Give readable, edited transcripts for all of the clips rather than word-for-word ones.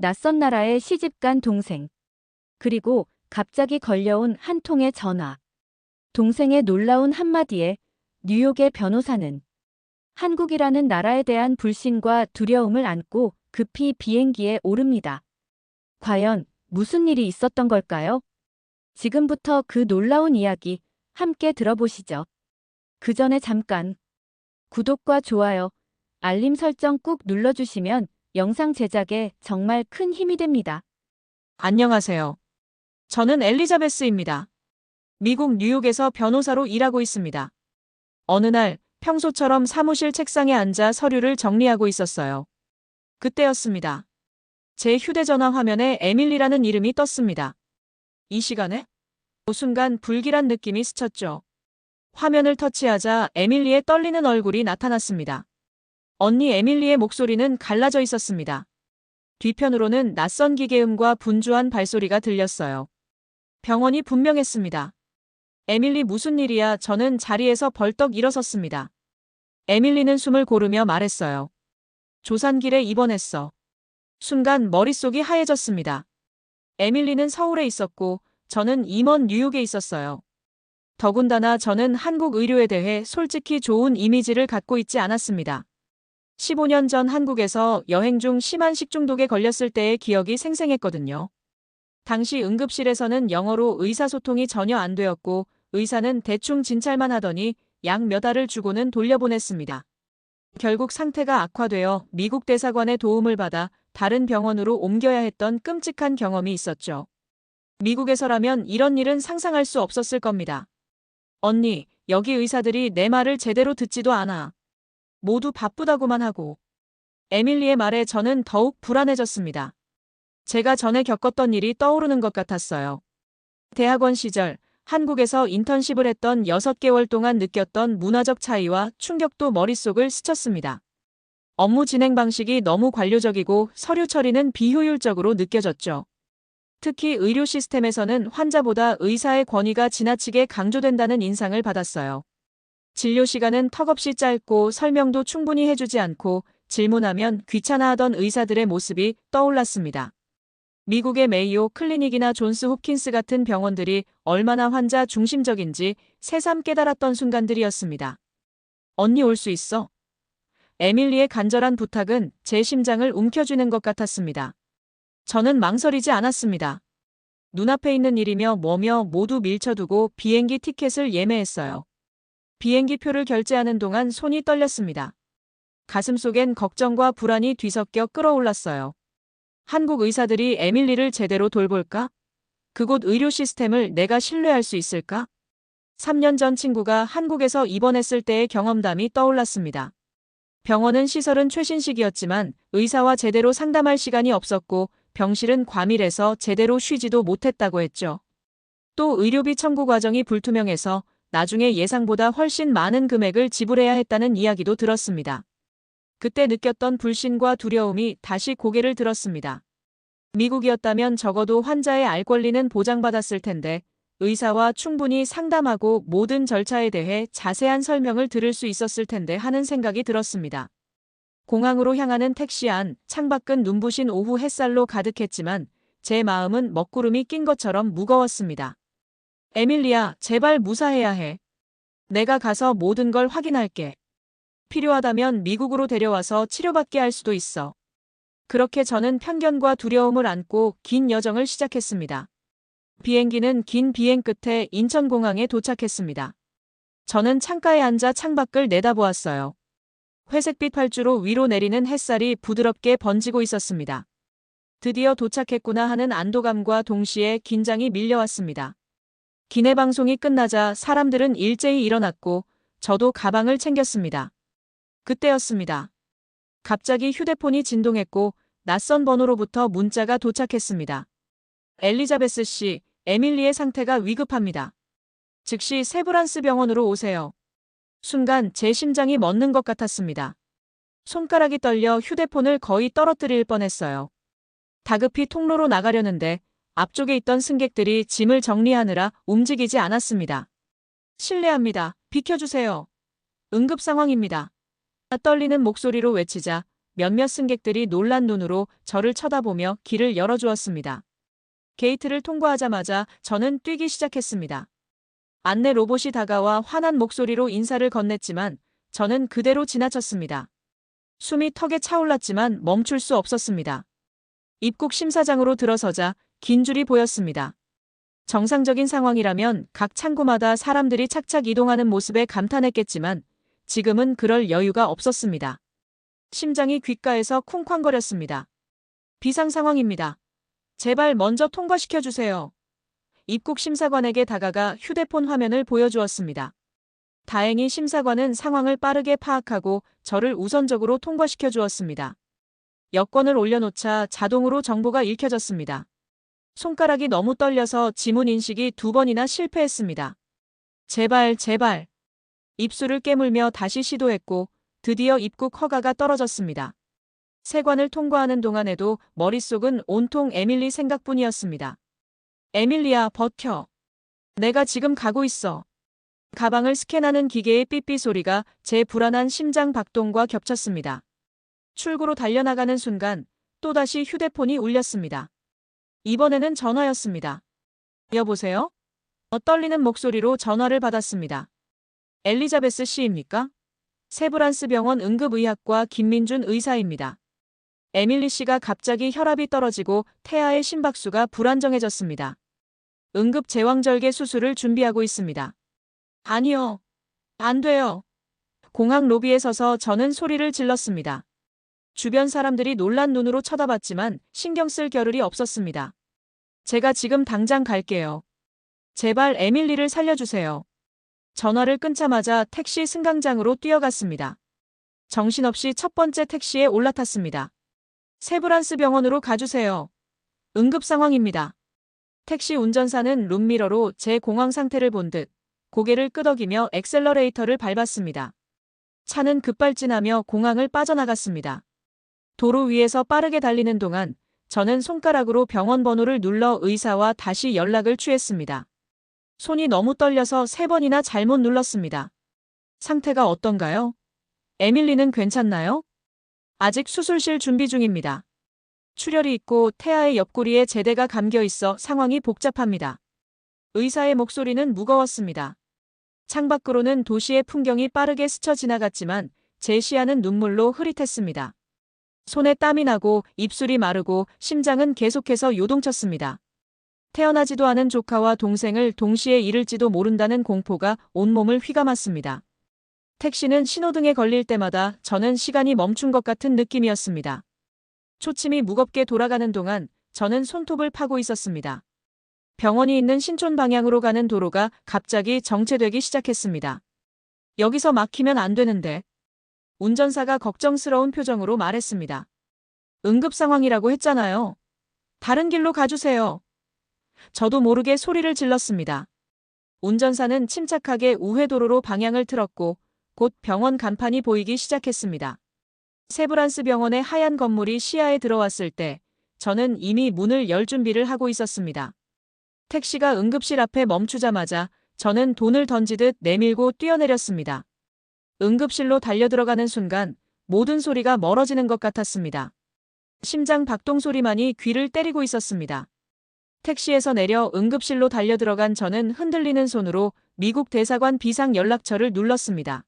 낯선 나라에 시집간 동생. 그리고 갑자기 걸려온 한 통의 전화. 동생의 놀라운 한마디에 뉴욕의 변호사는 한국이라는 나라에 대한 불신과 두려움을 안고 급히 비행기에 오릅니다. 과연 무슨 일이 있었던 걸까요? 지금부터 그 놀라운 이야기 함께 들어보시죠. 그 전에 잠깐 구독과 좋아요, 알림 설정 꾹 눌러주시면 영상 제작에 정말 큰 힘이 됩니다. 안녕하세요. 저는 엘리자베스입니다. 미국 뉴욕에서 변호사로 일하고 있습니다. 어느 날 평소처럼 사무실 책상에 앉아 서류를 정리하고 있었어요. 그때였습니다. 제 휴대전화 화면에 에밀리라는 이름이 떴습니다. 이 시간에? 순간 불길한 느낌이 스쳤죠. 화면을 터치하자 에밀리의 떨리는 얼굴이 나타났습니다. 언니 에밀리의 목소리는 갈라져 있었습니다. 뒤편으로는 낯선 기계음과 분주한 발소리가 들렸어요. 병원이 분명했습니다. 에밀리 무슨 일이야? 저는 자리에서 벌떡 일어섰습니다. 에밀리는 숨을 고르며 말했어요. 조산길에 입원했어. 순간 머릿속이 하얘졌습니다. 에밀리는 서울에 있었고 저는 임원 뉴욕에 있었어요. 더군다나 저는 한국 의료에 대해 솔직히 좋은 이미지를 갖고 있지 않았습니다. 15년 전 한국에서 여행 중 심한 식중독에 걸렸을 때의 기억이 생생했거든요. 당시 응급실에서는 영어로 의사소통이 전혀 안 되었고 의사는 대충 진찰만 하더니 약 몇 알을 주고는 돌려보냈습니다. 결국 상태가 악화되어 미국 대사관의 도움을 받아 다른 병원으로 옮겨야 했던 끔찍한 경험이 있었죠. 미국에서라면 이런 일은 상상할 수 없었을 겁니다. 언니, 여기 의사들이 내 말을 제대로 듣지도 않아. 모두 바쁘다고만 하고. 에밀리의 말에 저는 더욱 불안해졌습니다. 제가 전에 겪었던 일이 떠오르는 것 같았어요. 대학원 시절 한국에서 인턴십을 했던 6개월 동안 느꼈던 문화적 차이와 충격도 머릿속을 스쳤습니다. 업무 진행 방식이 너무 관료적이고 서류 처리는 비효율적으로 느껴졌죠. 특히 의료 시스템에서는 환자보다 의사의 권위가 지나치게 강조된다는 인상을 받았어요. 진료 시간은 턱없이 짧고 설명도 충분히 해주지 않고 질문하면 귀찮아하던 의사들의 모습이 떠올랐습니다. 미국의 메이오 클리닉이나 존스 홉킨스 같은 병원들이 얼마나 환자 중심적인지 새삼 깨달았던 순간들이었습니다. 언니 올 수 있어? 에밀리의 간절한 부탁은 제 심장을 움켜쥐는 것 같았습니다. 저는 망설이지 않았습니다. 눈앞에 있는 일이며 뭐며 모두 밀쳐두고 비행기 티켓을 예매했어요. 비행기 표를 결제하는 동안 손이 떨렸습니다. 가슴속엔 걱정과 불안이 뒤섞여 끌어올랐어요. 한국 의사들이 에밀리를 제대로 돌볼까? 그곳 의료 시스템을 내가 신뢰할 수 있을까? 3년 전 친구가 한국에서 입원했을 때의 경험담이 떠올랐습니다. 병원은 시설은 최신식이었지만 의사와 제대로 상담할 시간이 없었고 병실은 과밀해서 제대로 쉬지도 못했다고 했죠. 또 의료비 청구 과정이 불투명해서 나중에 예상보다 훨씬 많은 금액을 지불해야 했다는 이야기도 들었습니다. 그때 느꼈던 불신과 두려움이 다시 고개를 들었습니다. 미국이었다면 적어도 환자의 알 권리는 보장받았을 텐데 의사와 충분히 상담하고 모든 절차에 대해 자세한 설명을 들을 수 있었을 텐데 하는 생각이 들었습니다. 공항으로 향하는 택시 안, 창밖은 눈부신 오후 햇살로 가득했지만 제 마음은 먹구름이 낀 것처럼 무거웠습니다. 에밀리야, 제발 무사해야 해. 내가 가서 모든 걸 확인할게. 필요하다면 미국으로 데려와서 치료받게 할 수도 있어. 그렇게 저는 편견과 두려움을 안고 긴 여정을 시작했습니다. 비행기는 긴 비행 끝에 인천공항에 도착했습니다. 저는 창가에 앉아 창밖을 내다보았어요. 회색빛 활주로 위로 내리는 햇살이 부드럽게 번지고 있었습니다. 드디어 도착했구나 하는 안도감과 동시에 긴장이 밀려왔습니다. 기내 방송이 끝나자 사람들은 일제히 일어났고 저도 가방을 챙겼습니다. 그때였습니다. 갑자기 휴대폰이 진동했고 낯선 번호로부터 문자가 도착했습니다. 엘리자베스 씨, 에밀리의 상태가 위급합니다. 즉시 세브란스 병원으로 오세요. 순간 제 심장이 멎는 것 같았습니다. 손가락이 떨려 휴대폰을 거의 떨어뜨릴 뻔했어요. 다급히 통로로 나가려는데 앞쪽에 있던 승객들이 짐을 정리하느라 움직이지 않았습니다. 실례합니다. 비켜주세요. 응급 상황입니다. 떨리는 목소리로 외치자 몇몇 승객들이 놀란 눈으로 저를 쳐다보며 길을 열어주었습니다. 게이트를 통과하자마자 저는 뛰기 시작했습니다. 안내 로봇이 다가와 환한 목소리로 인사를 건넸지만 저는 그대로 지나쳤습니다. 숨이 턱에 차올랐지만 멈출 수 없었습니다. 입국 심사장으로 들어서자 긴 줄이 보였습니다. 정상적인 상황이라면 각 창구마다 사람들이 착착 이동하는 모습에 감탄했겠지만 지금은 그럴 여유가 없었습니다. 심장이 귓가에서 쿵쾅거렸습니다. 비상 상황입니다. 제발 먼저 통과시켜 주세요. 입국 심사관에게 다가가 휴대폰 화면을 보여주었습니다. 다행히 심사관은 상황을 빠르게 파악하고 저를 우선적으로 통과시켜 주었습니다. 여권을 올려놓자 자동으로 정보가 읽혀졌습니다. 손가락이 너무 떨려서 지문 인식이 2번이나 실패했습니다. 제발, 제발. 입술을 깨물며 다시 시도했고 드디어 입국 허가가 떨어졌습니다. 세관을 통과하는 동안에도 머릿속은 온통 에밀리 생각뿐이었습니다. 에밀리야, 버텨. 내가 지금 가고 있어. 가방을 스캔하는 기계의 삐삐 소리가 제 불안한 심장 박동과 겹쳤습니다. 출구로 달려나가는 순간 또다시 휴대폰이 울렸습니다. 이번에는 전화였습니다. 여보세요? 떨리는 목소리로 전화를 받았습니다. 엘리자베스 씨입니까? 세브란스 병원 응급의학과 김민준 의사입니다. 에밀리 씨가 갑자기 혈압이 떨어지고 태아의 심박수가 불안정해졌습니다. 응급 제왕절개 수술을 준비하고 있습니다. 아니요. 안 돼요. 공항 로비에 서서 저는 소리를 질렀습니다. 주변 사람들이 놀란 눈으로 쳐다봤지만 신경 쓸 겨를이 없었습니다. 제가 지금 당장 갈게요. 제발 에밀리를 살려주세요. 전화를 끊자마자 택시 승강장으로 뛰어갔습니다. 정신없이 첫 번째 택시에 올라탔습니다. 세브란스 병원으로 가주세요. 응급 상황입니다. 택시 운전사는 룸미러로 제 공황 상태를 본 듯 고개를 끄덕이며 엑셀러레이터를 밟았습니다. 차는 급발진하며 공항을 빠져나갔습니다. 도로 위에서 빠르게 달리는 동안 저는 손가락으로 병원 번호를 눌러 의사와 다시 연락을 취했습니다. 손이 너무 떨려서 3번이나 잘못 눌렀습니다. 상태가 어떤가요? 에밀리는 괜찮나요? 아직 수술실 준비 중입니다. 출혈이 있고 태아의 옆구리에 제대가 감겨 있어 상황이 복잡합니다. 의사의 목소리는 무거웠습니다. 창밖으로는 도시의 풍경이 빠르게 스쳐 지나갔지만 제 시야는 눈물로 흐릿했습니다. 손에 땀이 나고 입술이 마르고 심장은 계속해서 요동쳤습니다. 태어나지도 않은 조카와 동생을 동시에 잃을지도 모른다는 공포가 온몸을 휘감았습니다. 택시는 신호등에 걸릴 때마다 저는 시간이 멈춘 것 같은 느낌이었습니다. 초침이 무겁게 돌아가는 동안 저는 손톱을 파고 있었습니다. 병원이 있는 신촌 방향으로 가는 도로가 갑자기 정체되기 시작했습니다. 여기서 막히면 안 되는데. 운전사가 걱정스러운 표정으로 말했습니다. 응급 상황이라고 했잖아요. 다른 길로 가주세요. 저도 모르게 소리를 질렀습니다. 운전사는 침착하게 우회도로로 방향을 틀었고 곧 병원 간판이 보이기 시작했습니다. 세브란스 병원의 하얀 건물이 시야에 들어왔을 때 저는 이미 문을 열 준비를 하고 있었습니다. 택시가 응급실 앞에 멈추자마자 저는 돈을 던지듯 내밀고 뛰어내렸습니다. 응급실로 달려들어가는 순간 모든 소리가 멀어지는 것 같았습니다. 심장 박동 소리만이 귀를 때리고 있었습니다. 택시에서 내려 응급실로 달려들어간 저는 흔들리는 손으로 미국 대사관 비상 연락처를 눌렀습니다.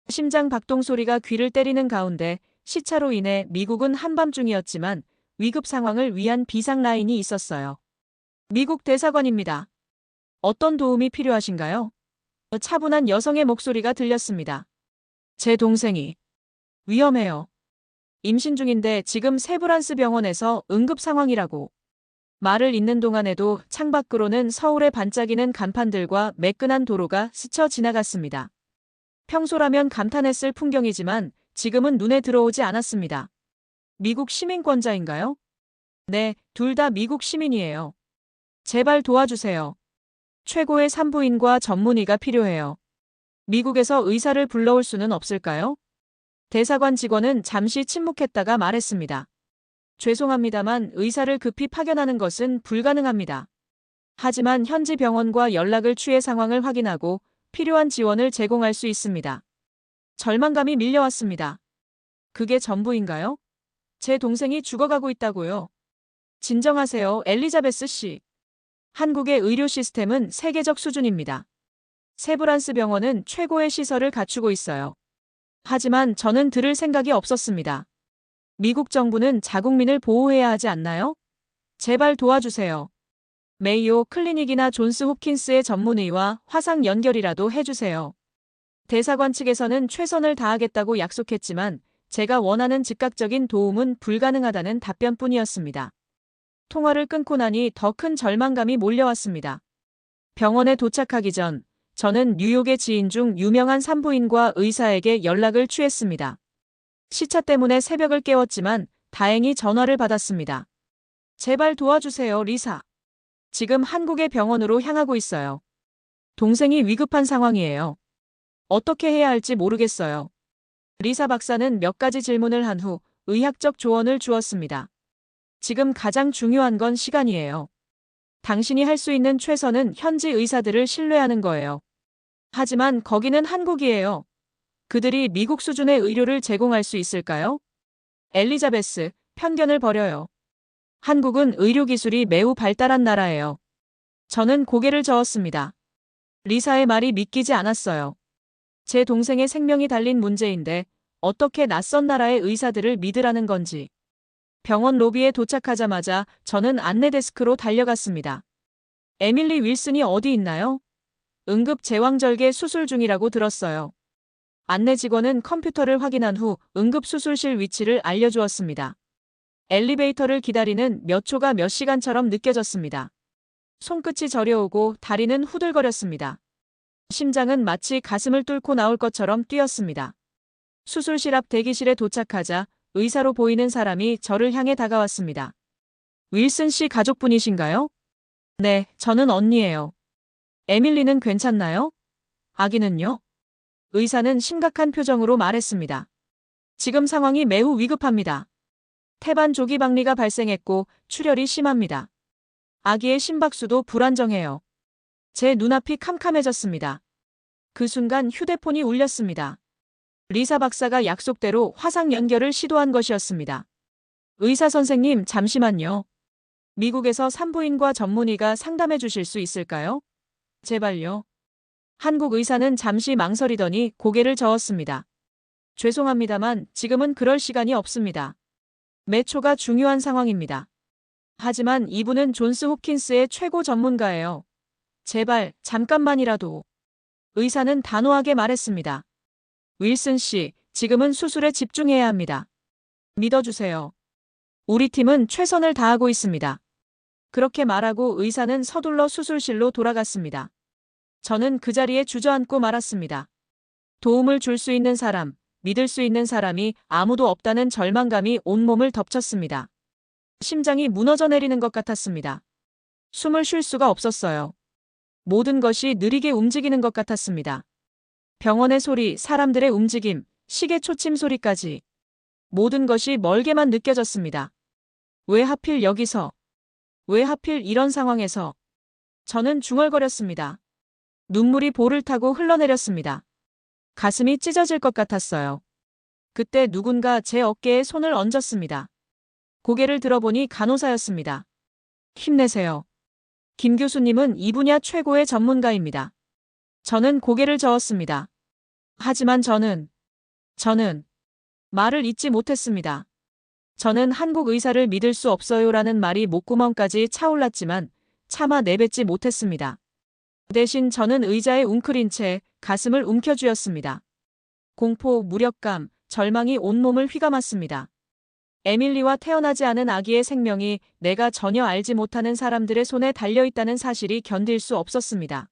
심장 박동 소리가 귀를 때리는 가운데 시차로 인해 미국은 한밤중이었지만 위급 상황을 위한 비상 라인이 있었어요. 미국 대사관입니다. 어떤 도움이 필요하신가요? 차분한 여성의 목소리가 들렸습니다. 제 동생이 위험해요. 임신 중인데 지금 세브란스 병원에서 응급 상황이라고. 말을 잇는 동안에도 창밖으로는 서울의 반짝이는 간판들과 매끈한 도로가 스쳐 지나갔습니다. 평소라면 감탄했을 풍경이지만 지금은 눈에 들어오지 않았습니다. 미국 시민권자인가요? 네, 둘 다 미국 시민이에요. 제발 도와주세요. 최고의 산부인과 전문의가 필요해요. 미국에서 의사를 불러올 수는 없을까요? 대사관 직원은 잠시 침묵했다가 말했습니다. 죄송합니다만 의사를 급히 파견하는 것은 불가능합니다. 하지만 현지 병원과 연락을 취해 상황을 확인하고 필요한 지원을 제공할 수 있습니다. 절망감이 밀려왔습니다. 그게 전부인가요? 제 동생이 죽어가고 있다고요. 진정하세요, 엘리자베스 씨. 한국의 의료 시스템은 세계적 수준입니다. 세브란스 병원은 최고의 시설을 갖추고 있어요. 하지만 저는 들을 생각이 없었습니다. 미국 정부는 자국민을 보호해야 하지 않나요? 제발 도와주세요. 메이오 클리닉이나 존스 홉킨스의 전문의와 화상 연결이라도 해주세요. 대사관 측에서는 최선을 다하겠다고 약속했지만 제가 원하는 즉각적인 도움은 불가능하다는 답변뿐이었습니다. 통화를 끊고 나니 더 큰 절망감이 몰려왔습니다. 병원에 도착하기 전 저는 뉴욕의 지인 중 유명한 산부인과 의사에게 연락을 취했습니다. 시차 때문에 새벽을 깨웠지만 다행히 전화를 받았습니다. 제발 도와주세요, 리사. 지금 한국의 병원으로 향하고 있어요. 동생이 위급한 상황이에요. 어떻게 해야 할지 모르겠어요. 리사 박사는 몇 가지 질문을 한 후 의학적 조언을 주었습니다. 지금 가장 중요한 건 시간이에요. 당신이 할 수 있는 최선은 현지 의사들을 신뢰하는 거예요. 하지만 거기는 한국이에요. 그들이 미국 수준의 의료를 제공할 수 있을까요? 엘리자베스, 편견을 버려요. 한국은 의료기술이 매우 발달한 나라예요. 저는 고개를 저었습니다. 리사의 말이 믿기지 않았어요. 제 동생의 생명이 달린 문제인데 어떻게 낯선 나라의 의사들을 믿으라는 건지. 병원 로비에 도착하자마자 저는 안내 데스크로 달려갔습니다. 에밀리 윌슨이 어디 있나요? 응급 제왕절개 수술 중이라고 들었어요. 안내 직원은 컴퓨터를 확인한 후 응급수술실 위치를 알려주었습니다. 엘리베이터를 기다리는 몇 초가 몇 시간처럼 느껴졌습니다. 손끝이 저려오고 다리는 후들거렸습니다. 심장은 마치 가슴을 뚫고 나올 것처럼 뛰었습니다. 수술실 앞 대기실에 도착하자 의사로 보이는 사람이 저를 향해 다가왔습니다. 윌슨 씨 가족분이신가요? 네, 저는 언니예요. 에밀리는 괜찮나요? 아기는요? 의사는 심각한 표정으로 말했습니다. 지금 상황이 매우 위급합니다. 태반 조기박리가 발생했고 출혈이 심합니다. 아기의 심박수도 불안정해요. 제 눈앞이 캄캄해졌습니다. 그 순간 휴대폰이 울렸습니다. 리사 박사가 약속대로 화상 연결을 시도한 것이었습니다. 의사 선생님, 잠시만요. 미국에서 산부인과 전문의가 상담해 주실 수 있을까요? 제발요. 한국 의사는 잠시 망설이더니 고개를 저었습니다. 죄송합니다만 지금은 그럴 시간이 없습니다. 매 초가 중요한 상황입니다. 하지만 이분은 존스 홉킨스의 최고 전문가예요. 제발 잠깐만이라도. 의사는 단호하게 말했습니다. 윌슨 씨, 지금은 수술에 집중해야 합니다. 믿어주세요. 우리 팀은 최선을 다하고 있습니다. 그렇게 말하고 의사는 서둘러 수술실로 돌아갔습니다. 저는 그 자리에 주저앉고 말았습니다. 도움을 줄 수 있는 사람, 믿을 수 있는 사람이 아무도 없다는 절망감이 온몸을 덮쳤습니다. 심장이 무너져 내리는 것 같았습니다. 숨을 쉴 수가 없었어요. 모든 것이 느리게 움직이는 것 같았습니다. 병원의 소리, 사람들의 움직임, 시계 초침 소리까지. 모든 것이 멀게만 느껴졌습니다. 왜 하필 여기서? 왜 하필 이런 상황에서? 저는 중얼거렸습니다. 눈물이 볼을 타고 흘러내렸습니다. 가슴이 찢어질 것 같았어요. 그때 누군가 제 어깨에 손을 얹었습니다. 고개를 들어보니 간호사였습니다. 힘내세요. 김 교수님은 이 분야 최고의 전문가입니다. 저는 고개를 저었습니다. 하지만 저는 말을 잇지 못했습니다. 저는 한국 의사를 믿을 수 없어요라는 말이 목구멍까지 차올랐지만 차마 내뱉지 못했습니다. 대신 저는 의자에 웅크린 채 가슴을 움켜쥐었습니다. 공포, 무력감, 절망이 온몸을 휘감았습니다. 에밀리와 태어나지 않은 아기의 생명이 내가 전혀 알지 못하는 사람들의 손에 달려있다는 사실이 견딜 수 없었습니다.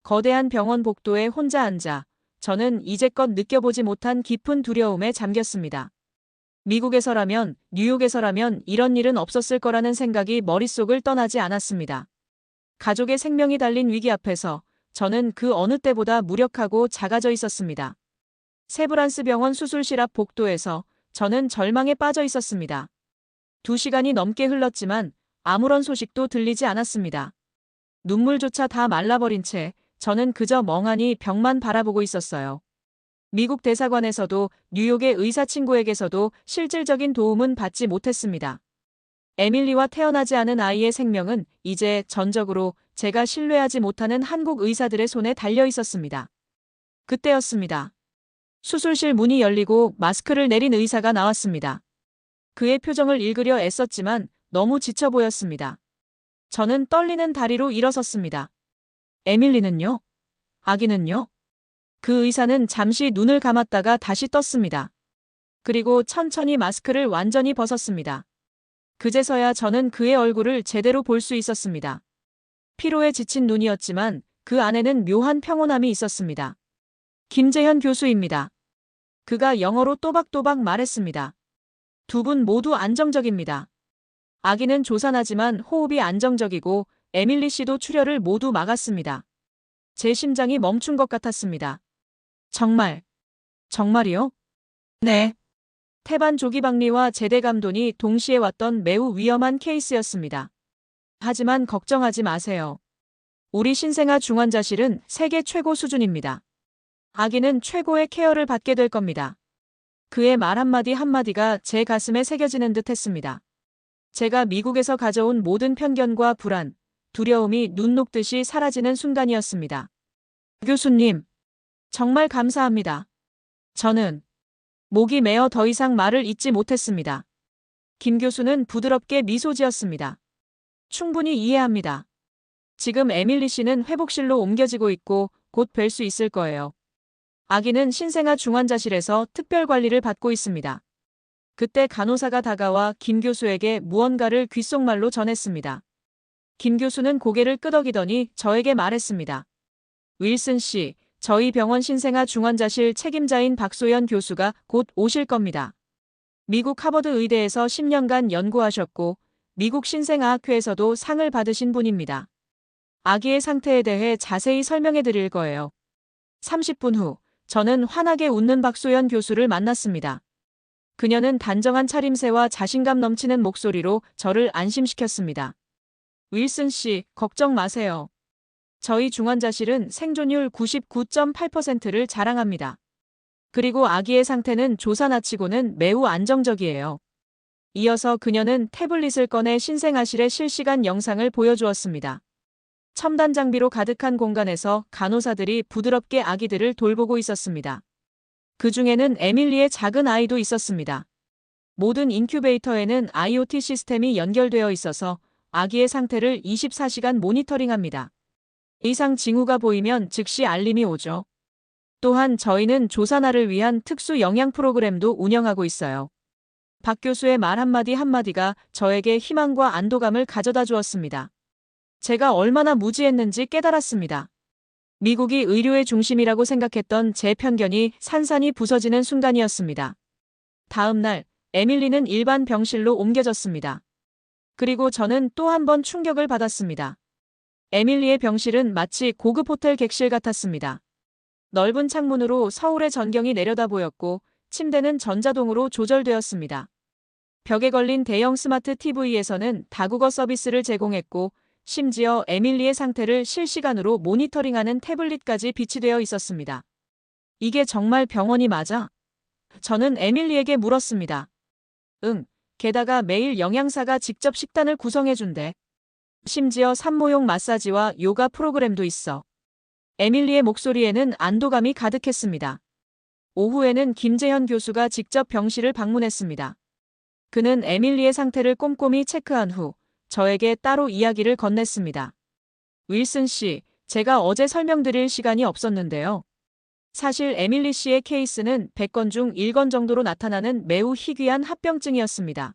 거대한 병원 복도에 혼자 앉아 저는 이제껏 느껴보지 못한 깊은 두려움에 잠겼습니다. 미국에서라면, 뉴욕에서라면 이런 일은 없었을 거라는 생각이 머릿속을 떠나지 않았습니다. 가족의 생명이 달린 위기 앞에서 저는 그 어느 때보다 무력하고 작아져 있었습니다. 세브란스 병원 수술실 앞 복도에서 저는 절망에 빠져 있었습니다. 2시간이 넘게 흘렀지만 아무런 소식도 들리지 않았습니다. 눈물조차 다 말라버린 채 저는 그저 멍하니 벽만 바라보고 있었어요. 미국 대사관에서도 뉴욕의 의사 친구에게서도 실질적인 도움은 받지 못했습니다. 에밀리와 태어나지 않은 아이의 생명은 이제 전적으로 제가 신뢰하지 못하는 한국 의사들의 손에 달려 있었습니다. 그때였습니다. 수술실 문이 열리고 마스크를 내린 의사가 나왔습니다. 그의 표정을 읽으려 애썼지만 너무 지쳐 보였습니다. 저는 떨리는 다리로 일어섰습니다. 에밀리는요? 아기는요? 그 의사는 잠시 눈을 감았다가 다시 떴습니다. 그리고 천천히 마스크를 완전히 벗었습니다. 그제서야 저는 그의 얼굴을 제대로 볼 수 있었습니다. 피로에 지친 눈이었지만 그 안에는 묘한 평온함이 있었습니다. 김재현 교수입니다. 그가 영어로 또박또박 말했습니다. 두 분 모두 안정적입니다. 아기는 조산하지만 호흡이 안정적이고 에밀리 씨도 출혈을 모두 막았습니다. 제 심장이 멈춘 것 같았습니다. 정말이요? 네. 태반 조기박리와 제대감돈이 동시에 왔던 매우 위험한 케이스였습니다. 하지만 걱정하지 마세요. 우리 신생아 중환자실은 세계 최고 수준입니다. 아기는 최고의 케어를 받게 될 겁니다. 그의 말 한마디 한마디가 제 가슴에 새겨지는 듯 했습니다. 제가 미국에서 가져온 모든 편견과 불안, 두려움이 눈 녹듯이 사라지는 순간이었습니다. 교수님, 정말 감사합니다. 저는 목이 메어 더 이상 말을 잇지 못했습니다. 김 교수는 부드럽게 미소 지었습니다. 충분히 이해합니다. 지금 에밀리 씨는 회복실로 옮겨지고 있고 곧 뵐 수 있을 거예요. 아기는 신생아 중환자실에서 특별 관리를 받고 있습니다. 그때 간호사가 다가와 김 교수에게 무언가를 귓속말로 전했습니다. 김 교수는 고개를 끄덕이더니 저에게 말했습니다. 윌슨 씨, 저희 병원 신생아 중환자실 책임자인 박소연 교수가 곧 오실 겁니다. 미국 하버드 의대에서 10년간 연구하셨고 미국 신생아학회에서도 상을 받으신 분입니다. 아기의 상태에 대해 자세히 설명해 드릴 거예요. 30분 후 저는 환하게 웃는 박소연 교수를 만났습니다. 그녀는 단정한 차림새와 자신감 넘치는 목소리로 저를 안심시켰습니다. 윌슨 씨, 걱정 마세요. 저희 중환자실은 생존율 99.8%를 자랑합니다. 그리고 아기의 상태는 조산아치고는 매우 안정적이에요. 이어서 그녀는 태블릿을 꺼내 신생아실의 실시간 영상을 보여주었습니다. 첨단 장비로 가득한 공간에서 간호사들이 부드럽게 아기들을 돌보고 있었습니다. 그 중에는 에밀리의 작은 아이도 있었습니다. 모든 인큐베이터에는 IoT 시스템이 연결되어 있어서 아기의 상태를 24시간 모니터링합니다. 이상 징후가 보이면 즉시 알림이 오죠. 또한 저희는 조산아를 위한 특수 영양 프로그램도 운영하고 있어요. 박 교수의 말 한마디 한마디가 저에게 희망과 안도감을 가져다 주었습니다. 제가 얼마나 무지했는지 깨달았습니다. 미국이 의료의 중심이라고 생각했던 제 편견이 산산이 부서지는 순간이었습니다. 다음 날, 에밀리는 일반 병실로 옮겨졌습니다. 그리고 저는 또 한 번 충격을 받았습니다. 에밀리의 병실은 마치 고급 호텔 객실 같았습니다. 넓은 창문으로 서울의 전경이 내려다 보였고 침대는 전자동으로 조절되었습니다. 벽에 걸린 대형 스마트 TV에서는 다국어 서비스를 제공했고 심지어 에밀리의 상태를 실시간으로 모니터링하는 태블릿까지 비치되어 있었습니다. 이게 정말 병원이 맞아? 저는 에밀리에게 물었습니다. 응, 게다가 매일 영양사가 직접 식단을 구성해준대. 심지어 산모용 마사지와 요가 프로그램도 있어. 에밀리의 목소리에는 안도감이 가득했습니다. 오후에는 김재현 교수가 직접 병실을 방문했습니다. 그는 에밀리의 상태를 꼼꼼히 체크한 후 저에게 따로 이야기를 건넸습니다. 윌슨 씨, 제가 어제 설명드릴 시간이 없었는데요. 사실 에밀리 씨의 케이스는 100건 중 1건 정도로 나타나는 매우 희귀한 합병증이었습니다.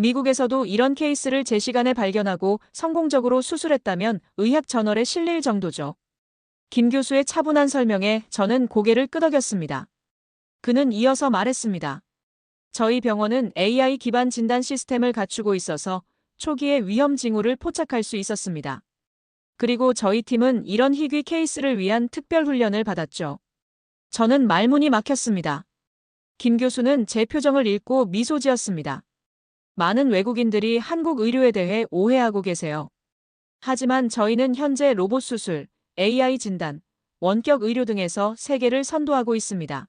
미국에서도 이런 케이스를 제 시간에 발견하고 성공적으로 수술했다면 의학 저널에 실릴 정도죠. 김 교수의 차분한 설명에 저는 고개를 끄덕였습니다. 그는 이어서 말했습니다. 저희 병원은 AI 기반 진단 시스템을 갖추고 있어서 초기에 위험 징후를 포착할 수 있었습니다. 그리고 저희 팀은 이런 희귀 케이스를 위한 특별 훈련을 받았죠. 저는 말문이 막혔습니다. 김 교수는 제 표정을 읽고 미소 지었습니다. 많은 외국인들이 한국 의료에 대해 오해하고 계세요. 하지만 저희는 현재 로봇 수술, AI 진단, 원격 의료 등에서 세계를 선도하고 있습니다.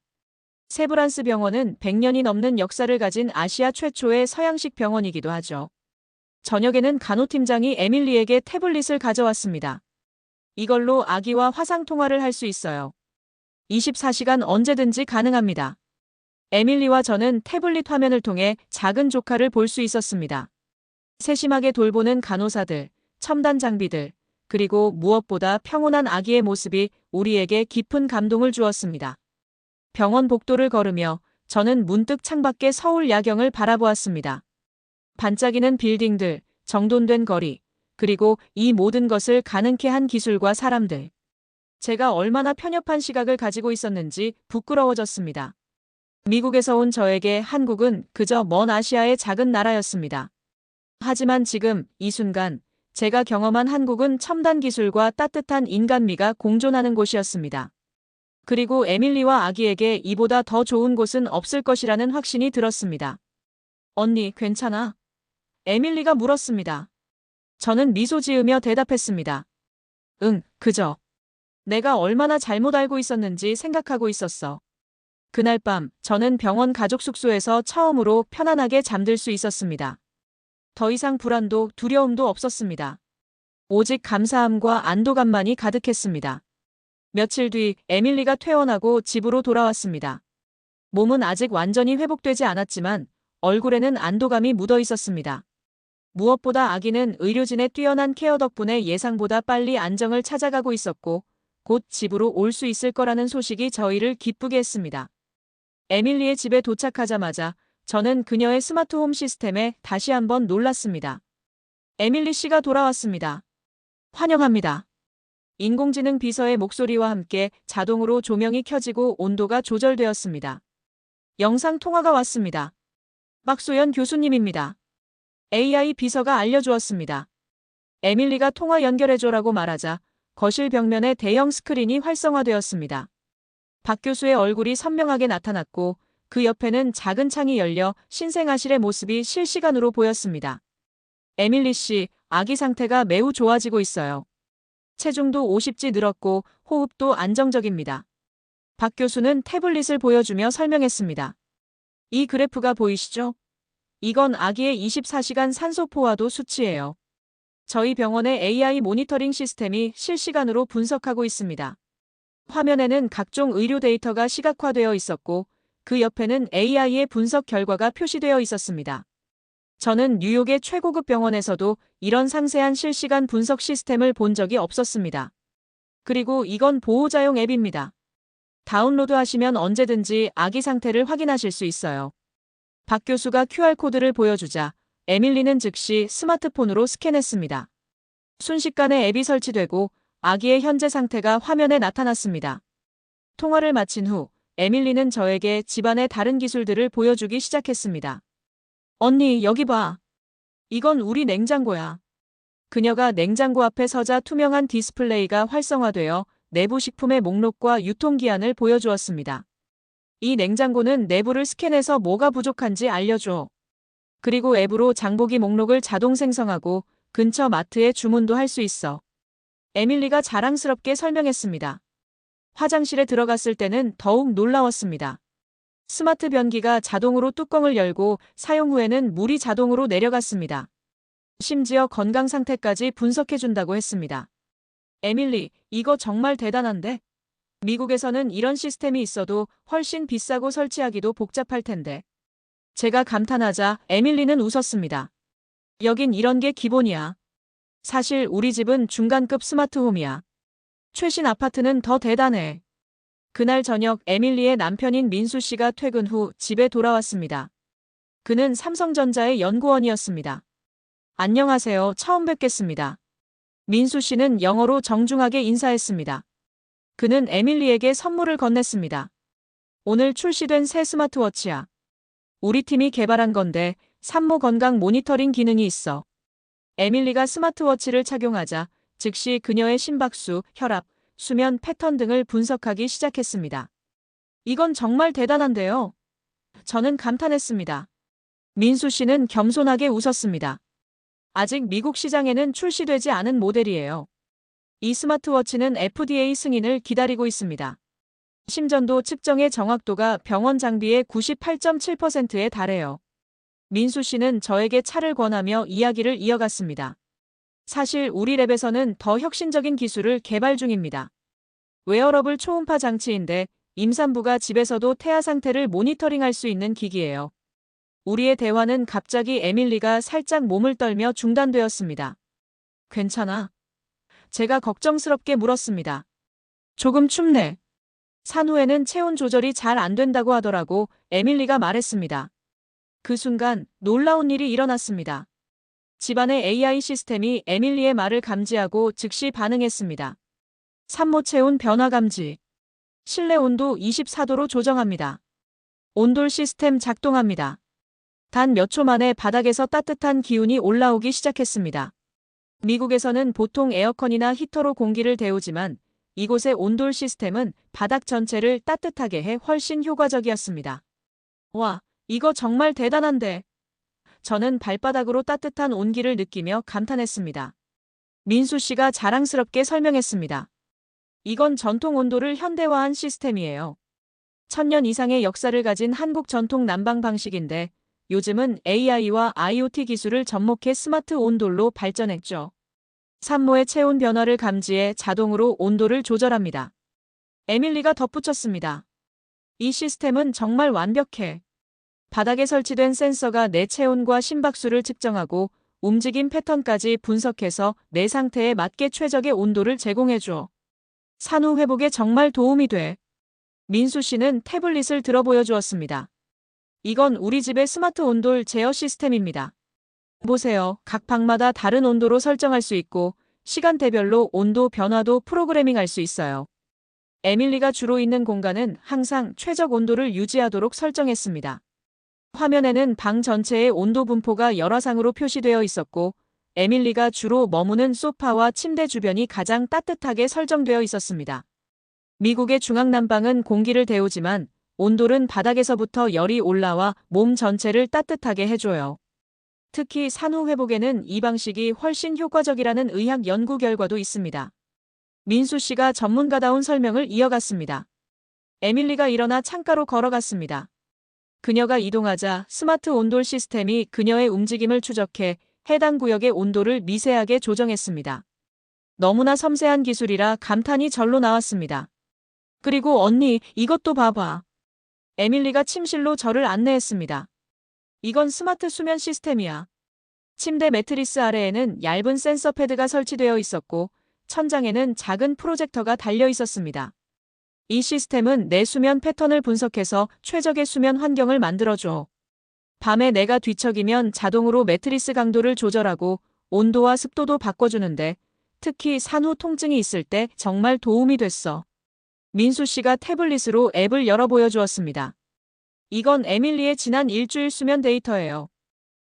세브란스 병원은 100년이 넘는 역사를 가진 아시아 최초의 서양식 병원이기도 하죠. 저녁에는 간호팀장이 에밀리에게 태블릿을 가져왔습니다. 이걸로 아기와 화상 통화를 할 수 있어요. 24시간 언제든지 가능합니다. 에밀리와 저는 태블릿 화면을 통해 작은 조카를 볼 수 있었습니다. 세심하게 돌보는 간호사들, 첨단 장비들, 그리고 무엇보다 평온한 아기의 모습이 우리에게 깊은 감동을 주었습니다. 병원 복도를 걸으며 저는 문득 창밖의 서울 야경을 바라보았습니다. 반짝이는 빌딩들, 정돈된 거리, 그리고 이 모든 것을 가능케 한 기술과 사람들. 제가 얼마나 편협한 시각을 가지고 있었는지 부끄러워졌습니다. 미국에서 온 저에게 한국은 그저 먼 아시아의 작은 나라였습니다. 하지만 지금 이 순간 제가 경험한 한국은 첨단 기술과 따뜻한 인간미가 공존하는 곳이었습니다. 그리고 에밀리와 아기에게 이보다 더 좋은 곳은 없을 것이라는 확신이 들었습니다. 언니, 괜찮아? 에밀리가 물었습니다. 저는 미소 지으며 대답했습니다. 응, 그저. 내가 얼마나 잘못 알고 있었는지 생각하고 있었어. 그날 밤 저는 병원 가족 숙소에서 처음으로 편안하게 잠들 수 있었습니다. 더 이상 불안도 두려움도 없었습니다. 오직 감사함과 안도감만이 가득했습니다. 며칠 뒤 에밀리가 퇴원하고 집으로 돌아왔습니다. 몸은 아직 완전히 회복되지 않았지만 얼굴에는 안도감이 묻어 있었습니다. 무엇보다 아기는 의료진의 뛰어난 케어 덕분에 예상보다 빨리 안정을 찾아가고 있었고 곧 집으로 올 수 있을 거라는 소식이 저희를 기쁘게 했습니다. 에밀리의 집에 도착하자마자 저는 그녀의 스마트홈 시스템에 다시 한번 놀랐습니다. 에밀리 씨가 돌아왔습니다. 환영합니다. 인공지능 비서의 목소리와 함께 자동으로 조명이 켜지고 온도가 조절되었습니다. 영상 통화가 왔습니다. 박소연 교수님입니다. AI 비서가 알려주었습니다. 에밀리가 통화 연결해줘라고 말하자 거실 벽면에 대형 스크린이 활성화되었습니다. 박 교수의 얼굴이 선명하게 나타났고 그 옆에는 작은 창이 열려 신생아실의 모습이 실시간으로 보였습니다. 에밀리 씨, 아기 상태가 매우 좋아지고 있어요. 체중도 50g 늘었고 호흡도 안정적입니다. 박 교수는 태블릿을 보여주며 설명했습니다. 이 그래프가 보이시죠? 이건 아기의 24시간 산소 포화도 수치예요. 저희 병원의 AI 모니터링 시스템이 실시간으로 분석하고 있습니다. 화면에는 각종 의료 데이터가 시각화되어 있었고 그 옆에는 AI의 분석 결과가 표시되어 있었습니다. 저는 뉴욕의 최고급 병원에서도 이런 상세한 실시간 분석 시스템을 본 적이 없었습니다. 그리고 이건 보호자용 앱입니다. 다운로드하시면 언제든지 아기 상태를 확인하실 수 있어요. 박 교수가 QR코드를 보여주자 에밀리는 즉시 스마트폰으로 스캔했습니다. 순식간에 앱이 설치되고 아기의 현재 상태가 화면에 나타났습니다. 통화를 마친 후 에밀리는 저에게 집안의 다른 기술들을 보여주기 시작했습니다. 언니, 여기 봐. 이건 우리 냉장고야. 그녀가 냉장고 앞에 서자 투명한 디스플레이가 활성화되어 내부 식품의 목록과 유통기한을 보여주었습니다. 이 냉장고는 내부를 스캔해서 뭐가 부족한지 알려줘. 그리고 앱으로 장보기 목록을 자동 생성하고 근처 마트에 주문도 할 수 있어. 에밀리가 자랑스럽게 설명했습니다. 화장실에 들어갔을 때는 더욱 놀라웠습니다. 스마트 변기가 자동으로 뚜껑을 열고 사용 후에는 물이 자동으로 내려갔습니다. 심지어 건강 상태까지 분석해준다고 했습니다. 에밀리, 이거 정말 대단한데? 미국에서는 이런 시스템이 있어도 훨씬 비싸고 설치하기도 복잡할 텐데. 제가 감탄하자 에밀리는 웃었습니다. 여긴 이런 게 기본이야. 사실 우리 집은 중간급 스마트홈이야. 최신 아파트는 더 대단해. 그날 저녁 에밀리의 남편인 민수 씨가 퇴근 후 집에 돌아왔습니다. 그는 삼성전자의 연구원이었습니다. 안녕하세요. 처음 뵙겠습니다. 민수 씨는 영어로 정중하게 인사했습니다. 그는 에밀리에게 선물을 건넸습니다. 오늘 출시된 새 스마트워치야. 우리 팀이 개발한 건데 산모 건강 모니터링 기능이 있어. 에밀리가 스마트워치를 착용하자 즉시 그녀의 심박수, 혈압, 수면 패턴 등을 분석하기 시작했습니다. 이건 정말 대단한데요. 저는 감탄했습니다. 민수 씨는 겸손하게 웃었습니다. 아직 미국 시장에는 출시되지 않은 모델이에요. 이 스마트워치는 FDA 승인을 기다리고 있습니다. 심전도 측정의 정확도가 병원 장비의 98.7%에 달해요. 민수 씨는 저에게 차를 권하며 이야기를 이어갔습니다. 사실 우리 랩에서는 더 혁신적인 기술을 개발 중입니다. 웨어러블 초음파 장치인데 임산부가 집에서도 태아 상태를 모니터링할 수 있는 기기예요. 우리의 대화는 갑자기 에밀리가 살짝 몸을 떨며 중단되었습니다. 괜찮아? 제가 걱정스럽게 물었습니다. 조금 춥네. 산후에는 체온 조절이 잘 안 된다고 하더라고 에밀리가 말했습니다. 그 순간 놀라운 일이 일어났습니다. 집안의 AI 시스템이 에밀리의 말을 감지하고 즉시 반응했습니다. 산모 체온 변화 감지. 실내 온도 24도로 조정합니다. 온돌 시스템 작동합니다. 단 몇 초 만에 바닥에서 따뜻한 기운이 올라오기 시작했습니다. 미국에서는 보통 에어컨이나 히터로 공기를 데우지만 이곳의 온돌 시스템은 바닥 전체를 따뜻하게 해 훨씬 효과적이었습니다. 와, 이거 정말 대단한데. 저는 발바닥으로 따뜻한 온기를 느끼며 감탄했습니다. 민수 씨가 자랑스럽게 설명했습니다. 이건 전통 온돌을 현대화한 시스템이에요. 1000년 이상의 역사를 가진 한국 전통 난방 방식인데 요즘은 AI와 IoT 기술을 접목해 스마트 온돌로 발전했죠. 산모의 체온 변화를 감지해 자동으로 온도를 조절합니다. 에밀리가 덧붙였습니다. 이 시스템은 정말 완벽해. 바닥에 설치된 센서가 내 체온과 심박수를 측정하고 움직임 패턴까지 분석해서 내 상태에 맞게 최적의 온도를 제공해줘. 산후 회복에 정말 도움이 돼. 민수 씨는 태블릿을 들어 보여주었습니다. 이건 우리 집의 스마트 온돌 제어 시스템입니다. 보세요. 각 방마다 다른 온도로 설정할 수 있고 시간대별로 온도 변화도 프로그래밍할 수 있어요. 에밀리가 주로 있는 공간은 항상 최적 온도를 유지하도록 설정했습니다. 화면에는 방 전체의 온도 분포가 열화상으로 표시되어 있었고 에밀리가 주로 머무는 소파와 침대 주변이 가장 따뜻하게 설정되어 있었습니다. 미국의 중앙난방은 공기를 데우지만 온돌은 바닥에서부터 열이 올라와 몸 전체를 따뜻하게 해줘요. 특히 산후 회복에는 이 방식이 훨씬 효과적이라는 의학 연구 결과도 있습니다. 민수 씨가 전문가다운 설명을 이어갔습니다. 에밀리가 일어나 창가로 걸어갔습니다. 그녀가 이동하자 스마트 온돌 시스템이 그녀의 움직임을 추적해 해당 구역의 온도를 미세하게 조정했습니다. 너무나 섬세한 기술이라 감탄이 절로 나왔습니다. 그리고 언니, 이것도 봐봐. 에밀리가 침실로 저를 안내했습니다. 이건 스마트 수면 시스템이야. 침대 매트리스 아래에는 얇은 센서 패드가 설치되어 있었고 천장에는 작은 프로젝터가 달려 있었습니다. 이 시스템은 내 수면 패턴을 분석해서 최적의 수면 환경을 만들어줘. 밤에 내가 뒤척이면 자동으로 매트리스 강도를 조절하고 온도와 습도도 바꿔주는데 특히 산후 통증이 있을 때 정말 도움이 됐어. 민수 씨가 태블릿으로 앱을 열어 보여주었습니다. 이건 에밀리의 지난 일주일 수면 데이터예요.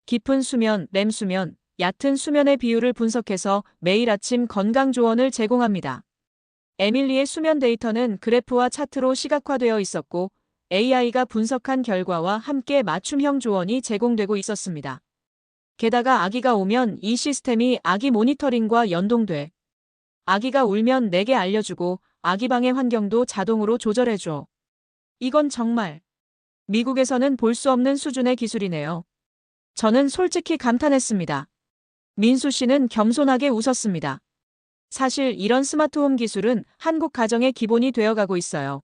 깊은 수면, 렘 수면, 얕은 수면의 비율을 분석해서 매일 아침 건강 조언을 제공합니다. 에밀리의 수면 데이터는 그래프와 차트로 시각화되어 있었고 AI가 분석한 결과와 함께 맞춤형 조언이 제공되고 있었습니다. 게다가 아기가 오면 이 시스템이 아기 모니터링과 연동돼. 아기가 울면 내게 알려주고 아기 방의 환경도 자동으로 조절해줘. 이건 정말 미국에서는 볼 수 없는 수준의 기술이네요. 저는 솔직히 감탄했습니다. 민수 씨는 겸손하게 웃었습니다. 사실 이런 스마트홈 기술은 한국 가정의 기본이 되어가고 있어요.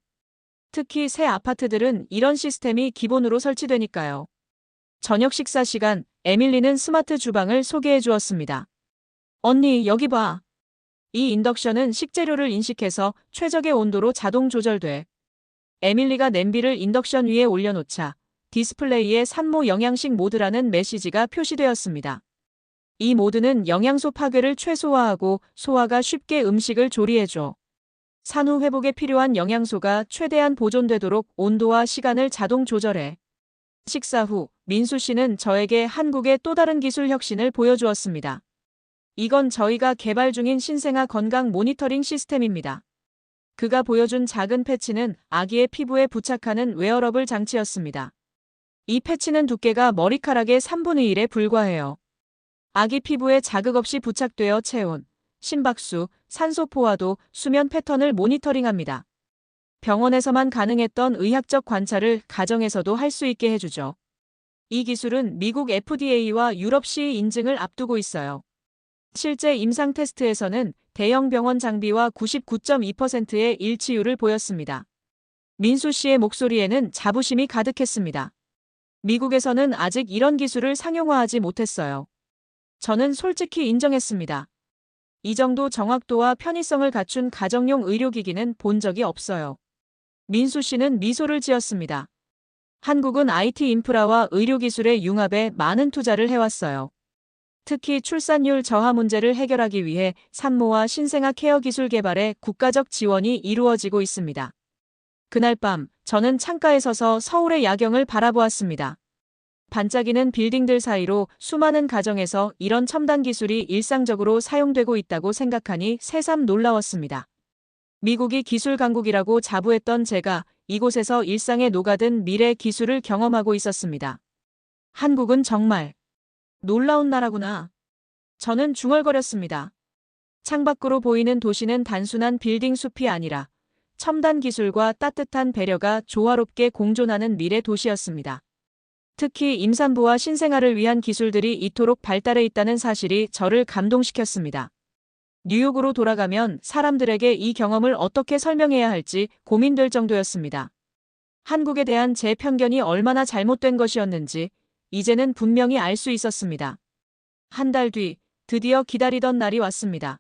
특히 새 아파트들은 이런 시스템이 기본으로 설치되니까요. 저녁 식사 시간, 에밀리는 스마트 주방을 소개해 주었습니다. 언니, 여기 봐. 이 인덕션은 식재료를 인식해서 최적의 온도로 자동 조절돼. 에밀리가 냄비를 인덕션 위에 올려놓자 디스플레이에 산모 영양식 모드라는 메시지가 표시되었습니다. 이 모드는 영양소 파괴를 최소화하고 소화가 쉽게 음식을 조리해줘. 산후 회복에 필요한 영양소가 최대한 보존되도록 온도와 시간을 자동 조절해. 식사 후 민수 씨는 저에게 한국의 또 다른 기술 혁신을 보여주었습니다. 이건 저희가 개발 중인 신생아 건강 모니터링 시스템입니다. 그가 보여준 작은 패치는 아기의 피부에 부착하는 웨어러블 장치였습니다. 이 패치는 두께가 머리카락의 3분의 1에 불과해요. 아기 피부에 자극 없이 부착되어 체온, 심박수, 산소 포화도 수면 패턴을 모니터링합니다. 병원에서만 가능했던 의학적 관찰을 가정에서도 할 수 있게 해주죠. 이 기술은 미국 FDA와 유럽 CE 인증을 앞두고 있어요. 실제 임상 테스트에서는 대형 병원 장비와 99.2%의 일치율을 보였습니다. 민수 씨의 목소리에는 자부심이 가득했습니다. 미국에서는 아직 이런 기술을 상용화하지 못했어요. 저는 솔직히 인정했습니다. 이 정도 정확도와 편의성을 갖춘 가정용 의료기기는 본 적이 없어요. 민수 씨는 미소를 지었습니다. 한국은 IT 인프라와 의료기술의 융합에 많은 투자를 해왔어요. 특히 출산율 저하 문제를 해결하기 위해 산모와 신생아 케어 기술 개발에 국가적 지원이 이루어지고 있습니다. 그날 밤, 저는 창가에 서서 서울의 야경을 바라보았습니다. 반짝이는 빌딩들 사이로 수많은 가정에서 이런 첨단 기술이 일상적으로 사용되고 있다고 생각하니 새삼 놀라웠습니다. 미국이 기술 강국이라고 자부했던 제가 이곳에서 일상에 녹아든 미래 기술을 경험하고 있었습니다. 한국은 정말 놀라운 나라구나. 저는 중얼거렸습니다. 창밖으로 보이는 도시는 단순한 빌딩 숲이 아니라 첨단 기술과 따뜻한 배려가 조화롭게 공존하는 미래 도시였습니다. 특히 임산부와 신생아를 위한 기술들이 이토록 발달해 있다는 사실이 저를 감동시켰습니다. 뉴욕으로 돌아가면 사람들에게 이 경험을 어떻게 설명해야 할지 고민될 정도였습니다. 한국에 대한 제 편견이 얼마나 잘못된 것이었는지 이제는 분명히 알 수 있었습니다. 한 달 뒤, 드디어 기다리던 날이 왔습니다.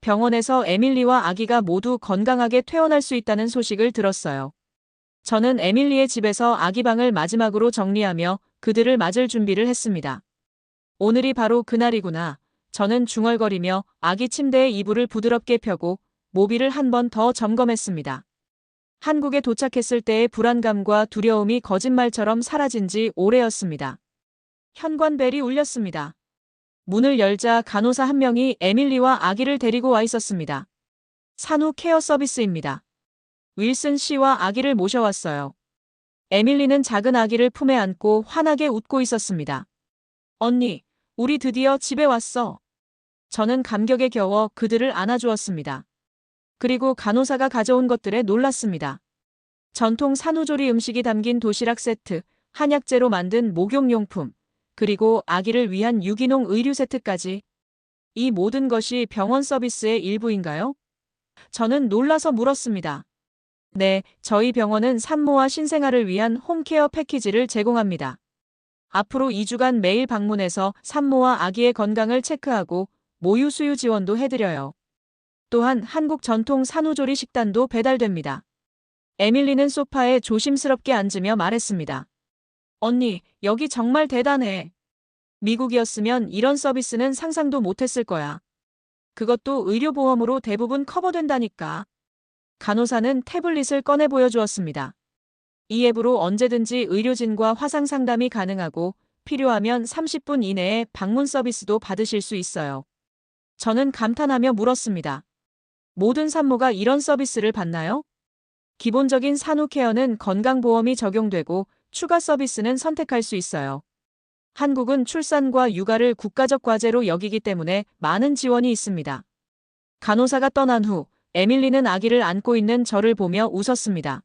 병원에서 에밀리와 아기가 모두 건강하게 퇴원할 수 있다는 소식을 들었어요. 저는 에밀리의 집에서 아기 방을 마지막으로 정리하며 그들을 맞을 준비를 했습니다. 오늘이 바로 그날이구나. 저는 중얼거리며 아기 침대에 이불을 부드럽게 펴고 모비를 한 번 더 점검했습니다. 한국에 도착했을 때의 불안감과 두려움이 거짓말처럼 사라진 지 오래였습니다. 현관벨이 울렸습니다. 문을 열자 간호사 한 명이 에밀리와 아기를 데리고 와 있었습니다. 산후 케어 서비스입니다. 윌슨 씨와 아기를 모셔왔어요. 에밀리는 작은 아기를 품에 안고 환하게 웃고 있었습니다. 언니, 우리 드디어 집에 왔어. 저는 감격에 겨워 그들을 안아주었습니다. 그리고 간호사가 가져온 것들에 놀랐습니다. 전통 산후조리 음식이 담긴 도시락 세트, 한약재로 만든 목욕용품, 그리고 아기를 위한 유기농 의류 세트까지. 이 모든 것이 병원 서비스의 일부인가요? 저는 놀라서 물었습니다. 네, 저희 병원은 산모와 신생아를 위한 홈케어 패키지를 제공합니다. 앞으로 2주간 매일 방문해서 산모와 아기의 건강을 체크하고 모유 수유 지원도 해드려요. 또한 한국 전통 산후조리 식단도 배달됩니다. 에밀리는 소파에 조심스럽게 앉으며 말했습니다. 언니, 여기 정말 대단해. 미국이었으면 이런 서비스는 상상도 못했을 거야. 그것도 의료보험으로 대부분 커버된다니까. 간호사는 태블릿을 꺼내 보여주었습니다. 이 앱으로 언제든지 의료진과 화상 상담이 가능하고 필요하면 30분 이내에 방문 서비스도 받으실 수 있어요. 저는 감탄하며 물었습니다. 모든 산모가 이런 서비스를 받나요? 기본적인 산후 케어는 건강보험이 적용되고 추가 서비스는 선택할 수 있어요. 한국은 출산과 육아를 국가적 과제로 여기기 때문에 많은 지원이 있습니다. 간호사가 떠난 후 에밀리는 아기를 안고 있는 저를 보며 웃었습니다.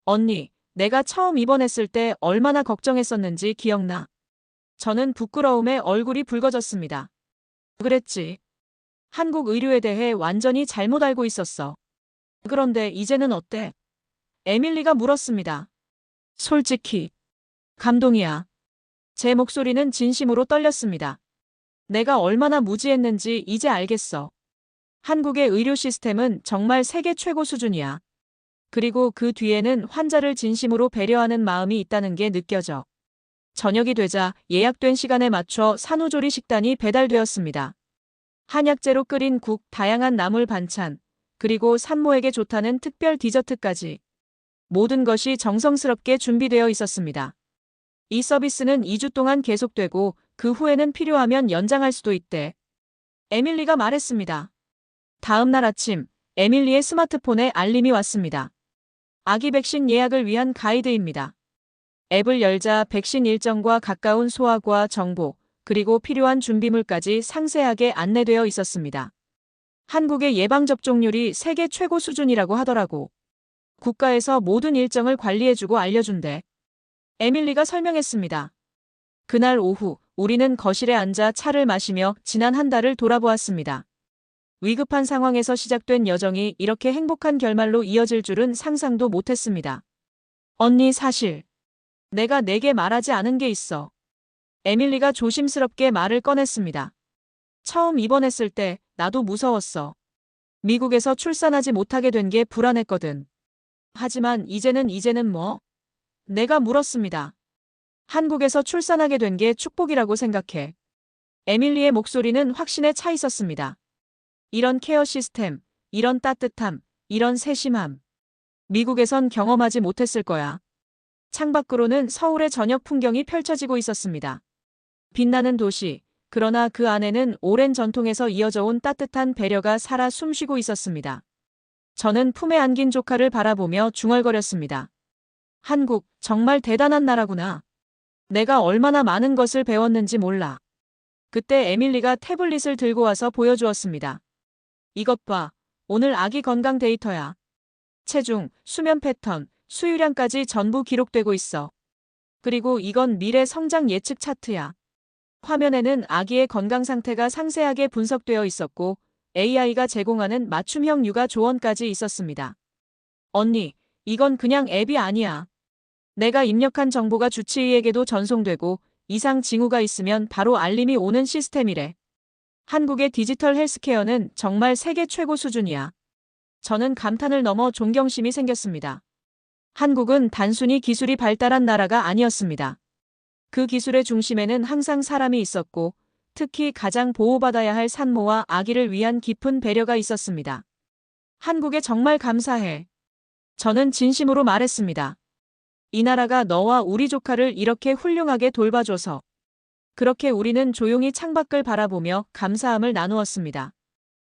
언니, 내가 처음 입원했을 때 얼마나 걱정했었는지 기억나? 저는 부끄러움에 얼굴이 붉어졌습니다. 그랬지. 한국 의료에 대해 완전히 잘못 알고 있었어. 그런데 이제는 어때? 에밀리가 물었습니다. 솔직히 감동이야. 제 목소리는 진심으로 떨렸습니다. 내가 얼마나 무지했는지 이제 알겠어. 한국의 의료 시스템은 정말 세계 최고 수준이야. 그리고 그 뒤에는 환자를 진심으로 배려하는 마음이 있다는 게 느껴져. 저녁이 되자 예약된 시간에 맞춰 산후조리 식단이 배달되었습니다. 한약재로 끓인 국, 다양한 나물 반찬, 그리고 산모에게 좋다는 특별 디저트까지. 모든 것이 정성스럽게 준비되어 있었습니다. 이 서비스는 2주 동안 계속되고 그 후에는 필요하면 연장할 수도 있대. 에밀리가 말했습니다. 다음 날 아침, 에밀리의 스마트폰에 알림이 왔습니다. 아기 백신 예약을 위한 가이드입니다. 앱을 열자 백신 일정과 가까운 소아과 정보, 그리고 필요한 준비물까지 상세하게 안내되어 있었습니다. 한국의 예방접종률이 세계 최고 수준이라고 하더라고. 국가에서 모든 일정을 관리해주고 알려준대. 에밀리가 설명했습니다. 그날 오후 우리는 거실에 앉아 차를 마시며 지난 한 달을 돌아보았습니다. 위급한 상황에서 시작된 여정이 이렇게 행복한 결말로 이어질 줄은 상상도 못했습니다. 언니 사실 내가 내게 말하지 않은 게 있어. 에밀리가 조심스럽게 말을 꺼냈습니다. 처음 입원했을 때 나도 무서웠어. 미국에서 출산하지 못하게 된 게 불안했거든. 하지만 이제는 뭐? 내가 물었습니다. 한국에서 출산하게 된 게 축복이라고 생각해. 에밀리의 목소리는 확신에 차 있었습니다. 이런 케어 시스템, 이런 따뜻함, 이런 세심함. 미국에선 경험하지 못했을 거야. 창밖으로는 서울의 저녁 풍경이 펼쳐지고 있었습니다. 빛나는 도시, 그러나 그 안에는 오랜 전통에서 이어져 온 따뜻한 배려가 살아 숨쉬고 있었습니다. 저는 품에 안긴 조카를 바라보며 중얼거렸습니다. 한국, 정말 대단한 나라구나. 내가 얼마나 많은 것을 배웠는지 몰라. 그때 에밀리가 태블릿을 들고 와서 보여주었습니다. 이것 봐. 오늘 아기 건강 데이터야. 체중, 수면 패턴, 수유량까지 전부 기록되고 있어. 그리고 이건 미래 성장 예측 차트야. 화면에는 아기의 건강 상태가 상세하게 분석되어 있었고 AI가 제공하는 맞춤형 육아 조언까지 있었습니다. 언니, 이건 그냥 앱이 아니야. 내가 입력한 정보가 주치의에게도 전송되고 이상 징후가 있으면 바로 알림이 오는 시스템이래. 한국의 디지털 헬스케어는 정말 세계 최고 수준이야. 저는 감탄을 넘어 존경심이 생겼습니다. 한국은 단순히 기술이 발달한 나라가 아니었습니다. 그 기술의 중심에는 항상 사람이 있었고 특히 가장 보호받아야 할 산모와 아기를 위한 깊은 배려가 있었습니다. 한국에 정말 감사해. 저는 진심으로 말했습니다. 이 나라가 너와 우리 조카를 이렇게 훌륭하게 돌봐줘서. 그렇게 우리는 조용히 창밖을 바라보며 감사함을 나누었습니다.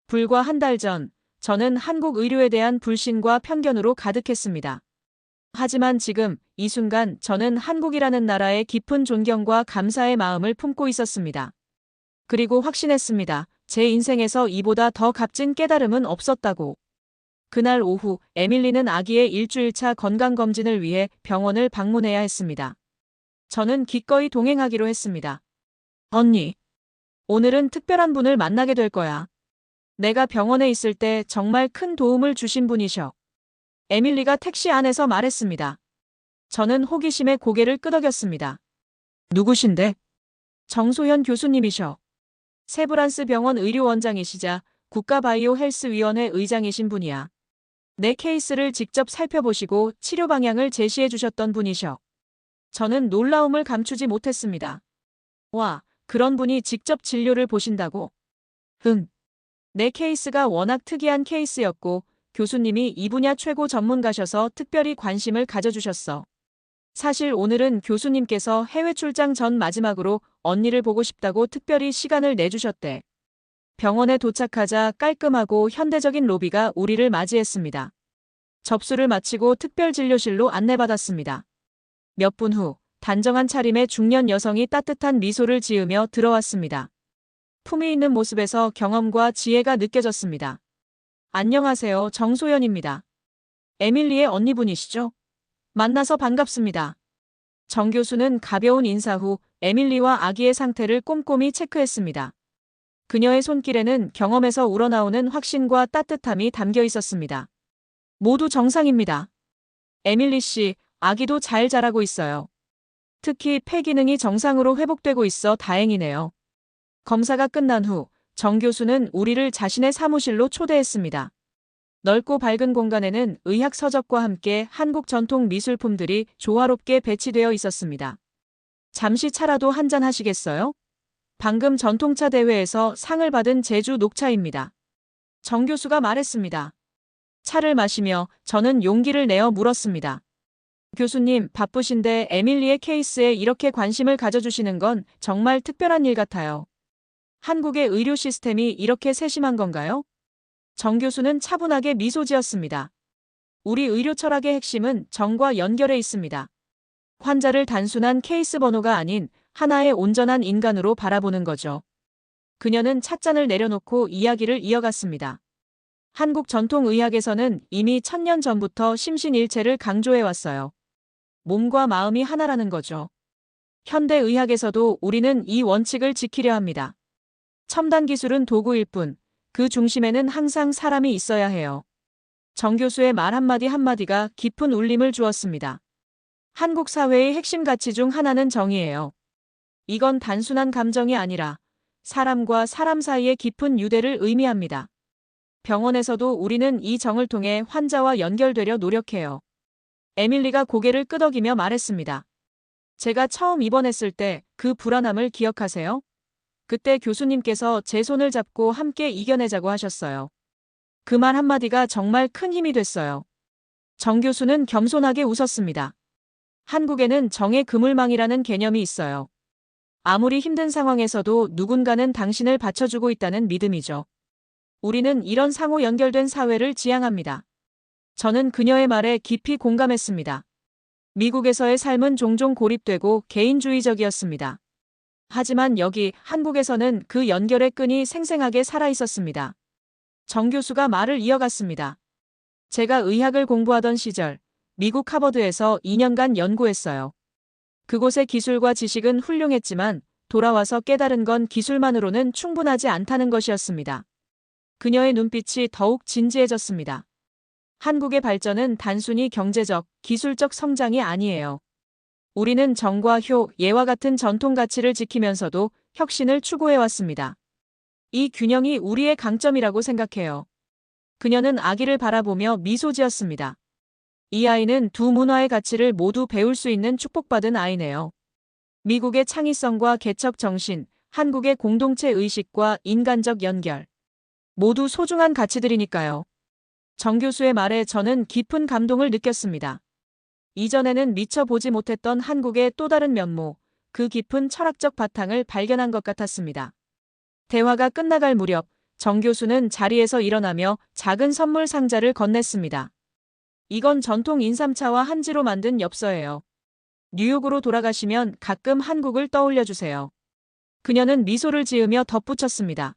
불과 한 달 전, 저는 한국 의료에 대한 불신과 편견으로 가득했습니다. 하지만 지금, 이 순간 저는 한국이라는 나라의 깊은 존경과 감사의 마음을 품고 있었습니다. 그리고 확신했습니다. 제 인생에서 이보다 더 값진 깨달음은 없었다고. 그날 오후, 에밀리는 아기의 일주일차 건강검진을 위해 병원을 방문해야 했습니다. 저는 기꺼이 동행하기로 했습니다. 언니, 오늘은 특별한 분을 만나게 될 거야. 내가 병원에 있을 때 정말 큰 도움을 주신 분이셔. 에밀리가 택시 안에서 말했습니다. 저는 호기심에 고개를 끄덕였습니다. 누구신데? 정소현 교수님이셔. 세브란스 병원 의료원장이시자 국가바이오헬스위원회 의장이신 분이야. 내 케이스를 직접 살펴보시고 치료 방향을 제시해 주셨던 분이셔. 저는 놀라움을 감추지 못했습니다. 와, 그런 분이 직접 진료를 보신다고? 응. 내 케이스가 워낙 특이한 케이스였고 교수님이 이 분야 최고 전문가셔서 특별히 관심을 가져주셨어. 사실 오늘은 교수님께서 해외 출장 전 마지막으로 언니를 보고 싶다고 특별히 시간을 내주셨대. 병원에 도착하자 깔끔하고 현대적인 로비가 우리를 맞이했습니다. 접수를 마치고 특별진료실로 안내받았습니다. 몇 분 후, 단정한 차림의 중년 여성이 따뜻한 미소를 지으며 들어왔습니다. 품위 있는 모습에서 경험과 지혜가 느껴졌습니다. 안녕하세요, 정소연입니다. 에밀리의 언니분이시죠? 만나서 반갑습니다. 정 교수는 가벼운 인사 후 에밀리와 아기의 상태를 꼼꼼히 체크했습니다. 그녀의 손길에는 경험에서 우러나오는 확신과 따뜻함이 담겨 있었습니다. 모두 정상입니다. 에밀리 씨, 아기도 잘 자라고 있어요. 특히 폐 기능이 정상으로 회복되고 있어 다행이네요. 검사가 끝난 후 정 교수는 우리를 자신의 사무실로 초대했습니다. 넓고 밝은 공간에는 의학 서적과 함께 한국 전통 미술품들이 조화롭게 배치되어 있었습니다. 잠시 차라도 한잔 하시겠어요? 방금 전통차 대회에서 상을 받은 제주 녹차입니다. 정 교수가 말했습니다. 차를 마시며 저는 용기를 내어 물었습니다. 교수님, 바쁘신데 에밀리의 케이스에 이렇게 관심을 가져주시는 건 정말 특별한 일 같아요. 한국의 의료 시스템이 이렇게 세심한 건가요? 정 교수는 차분하게 미소 지었습니다. 우리 의료 철학의 핵심은 정과 연결에 있습니다. 환자를 단순한 케이스 번호가 아닌 하나의 온전한 인간으로 바라보는 거죠. 그녀는 찻잔을 내려놓고 이야기를 이어갔습니다. 한국 전통의학에서는 이미 1000년 전부터 심신일체를 강조해왔어요. 몸과 마음이 하나라는 거죠. 현대의학에서도 우리는 이 원칙을 지키려 합니다. 첨단 기술은 도구일 뿐, 그 중심에는 항상 사람이 있어야 해요. 정 교수의 말 한마디 한마디가 깊은 울림을 주었습니다. 한국 사회의 핵심 가치 중 하나는 정의예요. 이건 단순한 감정이 아니라 사람과 사람 사이의 깊은 유대를 의미합니다. 병원에서도 우리는 이 정을 통해 환자와 연결되려 노력해요. 에밀리가 고개를 끄덕이며 말했습니다. 제가 처음 입원했을 때 그 불안함을 기억하세요? 그때 교수님께서 제 손을 잡고 함께 이겨내자고 하셨어요. 그 말 한마디가 정말 큰 힘이 됐어요. 정 교수는 겸손하게 웃었습니다. 한국에는 정의 그물망이라는 개념이 있어요. 아무리 힘든 상황에서도 누군가는 당신을 받쳐주고 있다는 믿음이죠. 우리는 이런 상호 연결된 사회를 지향합니다. 저는 그녀의 말에 깊이 공감했습니다. 미국에서의 삶은 종종 고립되고 개인주의적이었습니다. 하지만 여기 한국에서는 그 연결의 끈이 생생하게 살아있었습니다. 정 교수가 말을 이어갔습니다. 제가 의학을 공부하던 시절 미국 하버드에서 2년간 연구했어요. 그곳의 기술과 지식은 훌륭했지만 돌아와서 깨달은 건 기술만으로는 충분하지 않다는 것이었습니다. 그녀의 눈빛이 더욱 진지해졌습니다. 한국의 발전은 단순히 경제적, 기술적 성장이 아니에요. 우리는 정과 효, 예와 같은 전통 가치를 지키면서도 혁신을 추구해왔습니다. 이 균형이 우리의 강점이라고 생각해요. 그녀는 아기를 바라보며 미소 지었습니다. 이 아이는 두 문화의 가치를 모두 배울 수 있는 축복받은 아이네요. 미국의 창의성과 개척 정신, 한국의 공동체 의식과 인간적 연결. 모두 소중한 가치들이니까요. 정 교수의 말에 저는 깊은 감동을 느꼈습니다. 이전에는 미처 보지 못했던 한국의 또 다른 면모, 그 깊은 철학적 바탕을 발견한 것 같았습니다. 대화가 끝나갈 무렵 정 교수는 자리에서 일어나며 작은 선물 상자를 건넸습니다. 이건 전통 인삼차와 한지로 만든 엽서예요. 뉴욕으로 돌아가시면 가끔 한국을 떠올려 주세요. 그녀는 미소를 지으며 덧붙였습니다.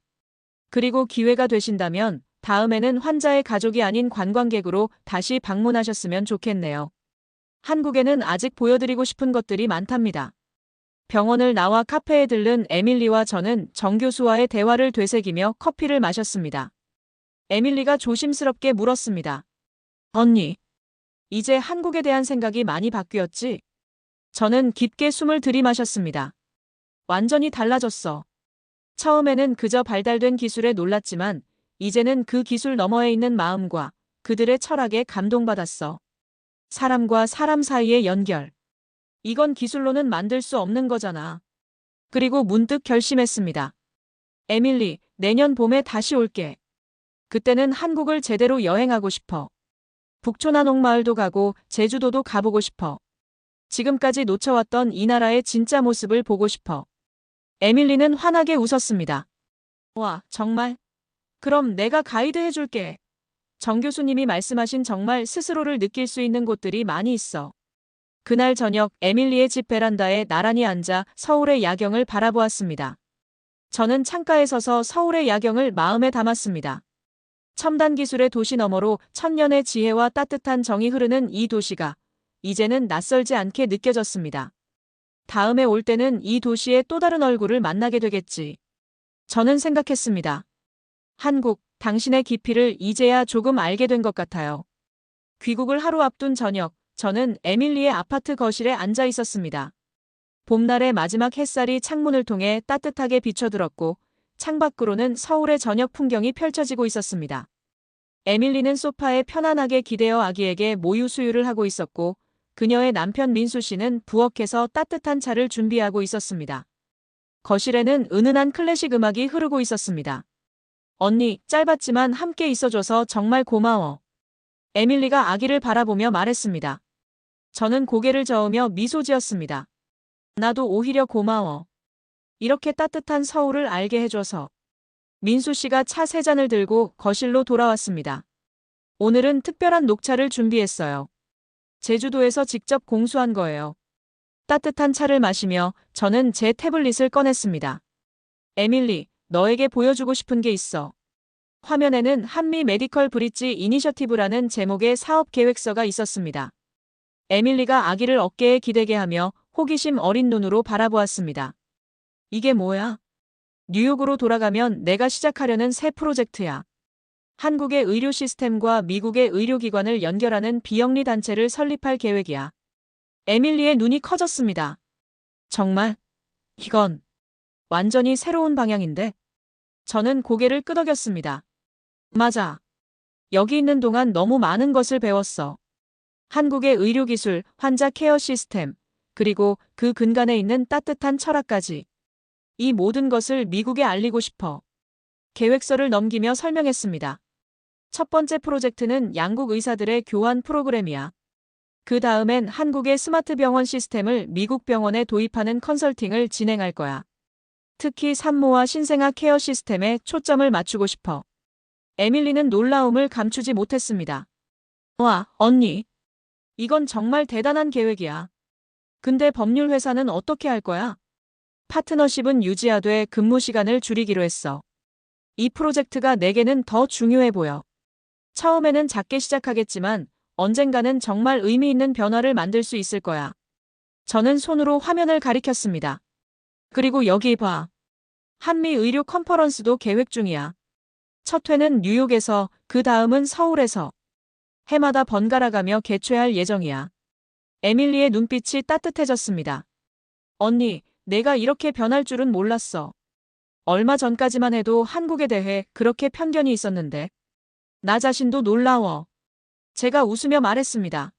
그리고 기회가 되신다면 다음에는 환자의 가족이 아닌 관광객으로 다시 방문하셨으면 좋겠네요. 한국에는 아직 보여드리고 싶은 것들이 많답니다. 병원을 나와 카페에 들른 에밀리와 저는 정 교수와의 대화를 되새기며 커피를 마셨습니다. 에밀리가 조심스럽게 물었습니다. 언니, 이제 한국에 대한 생각이 많이 바뀌었지? 저는 깊게 숨을 들이마셨습니다. 완전히 달라졌어. 처음에는 그저 발달된 기술에 놀랐지만 이제는 그 기술 너머에 있는 마음과 그들의 철학에 감동받았어. 사람과 사람 사이의 연결. 이건 기술로는 만들 수 없는 거잖아. 그리고 문득 결심했습니다. 에밀리, 내년 봄에 다시 올게. 그때는 한국을 제대로 여행하고 싶어. 북촌한옥 마을도 가고 제주도도 가보고 싶어. 지금까지 놓쳐왔던 이 나라의 진짜 모습을 보고 싶어. 에밀리는 환하게 웃었습니다. 와, 정말? 그럼 내가 가이드 해줄게. 정 교수님이 말씀하신 정말 스스로를 느낄 수 있는 곳들이 많이 있어. 그날 저녁 에밀리의 집 베란다에 나란히 앉아 서울의 야경을 바라보았습니다. 저는 창가에 서서 서울의 야경을 마음에 담았습니다. 첨단 기술의 도시 너머로 천년의 지혜와 따뜻한 정이 흐르는 이 도시가 이제는 낯설지 않게 느껴졌습니다. 다음에 올 때는 이 도시의 또 다른 얼굴을 만나게 되겠지. 저는 생각했습니다. 한국, 당신의 깊이를 이제야 조금 알게 된 것 같아요. 귀국을 하루 앞둔 저녁, 저는 에밀리의 아파트 거실에 앉아 있었습니다. 봄날의 마지막 햇살이 창문을 통해 따뜻하게 비춰들었고 창밖으로는 서울의 저녁 풍경이 펼쳐지고 있었습니다. 에밀리는 소파에 편안하게 기대어 아기에게 모유 수유를 하고 있었고 그녀의 남편 민수 씨는 부엌에서 따뜻한 차를 준비하고 있었습니다. 거실에는 은은한 클래식 음악이 흐르고 있었습니다. 언니, 짧았지만 함께 있어줘서 정말 고마워. 에밀리가 아기를 바라보며 말했습니다. 저는 고개를 저으며 미소 지었습니다. 나도 오히려 고마워. 이렇게 따뜻한 서울을 알게 해줘서. 민수 씨가 차 3잔을 들고 거실로 돌아왔습니다. 오늘은 특별한 녹차를 준비했어요. 제주도에서 직접 공수한 거예요. 따뜻한 차를 마시며 저는 제 태블릿을 꺼냈습니다. 에밀리, 너에게 보여주고 싶은 게 있어. 화면에는 한미 메디컬 브릿지 이니셔티브라는 제목의 사업 계획서가 있었습니다. 에밀리가 아기를 어깨에 기대게 하며 호기심 어린 눈으로 바라보았습니다. 이게 뭐야? 뉴욕으로 돌아가면 내가 시작하려는 새 프로젝트야. 한국의 의료 시스템과 미국의 의료기관을 연결하는 비영리 단체를 설립할 계획이야. 에밀리의 눈이 커졌습니다. 정말? 이건 완전히 새로운 방향인데? 저는 고개를 끄덕였습니다. 맞아. 여기 있는 동안 너무 많은 것을 배웠어. 한국의 의료기술, 환자 케어 시스템, 그리고 그 근간에 있는 따뜻한 철학까지. 이 모든 것을 미국에 알리고 싶어. 계획서를 넘기며 설명했습니다. 첫 번째 프로젝트는 양국 의사들의 교환 프로그램이야. 그 다음엔 한국의 스마트 병원 시스템을 미국 병원에 도입하는 컨설팅을 진행할 거야. 특히 산모와 신생아 케어 시스템에 초점을 맞추고 싶어. 에밀리는 놀라움을 감추지 못했습니다. 와, 언니. 이건 정말 대단한 계획이야. 근데 법률 회사는 어떻게 할 거야? 파트너십은 유지하되 근무 시간을 줄이기로 했어. 이 프로젝트가 내게는 더 중요해 보여. 처음에는 작게 시작하겠지만 언젠가는 정말 의미 있는 변화를 만들 수 있을 거야. 저는 손으로 화면을 가리켰습니다. 그리고 여기 봐. 한미 의료 컨퍼런스도 계획 중이야. 첫 회는 뉴욕에서, 그 다음은 서울에서. 해마다 번갈아가며 개최할 예정이야. 에밀리의 눈빛이 따뜻해졌습니다. 언니, 내가 이렇게 변할 줄은 몰랐어. 얼마 전까지만 해도 한국에 대해 그렇게 편견이 있었는데. 나 자신도 놀라워. 제가 웃으며 말했습니다.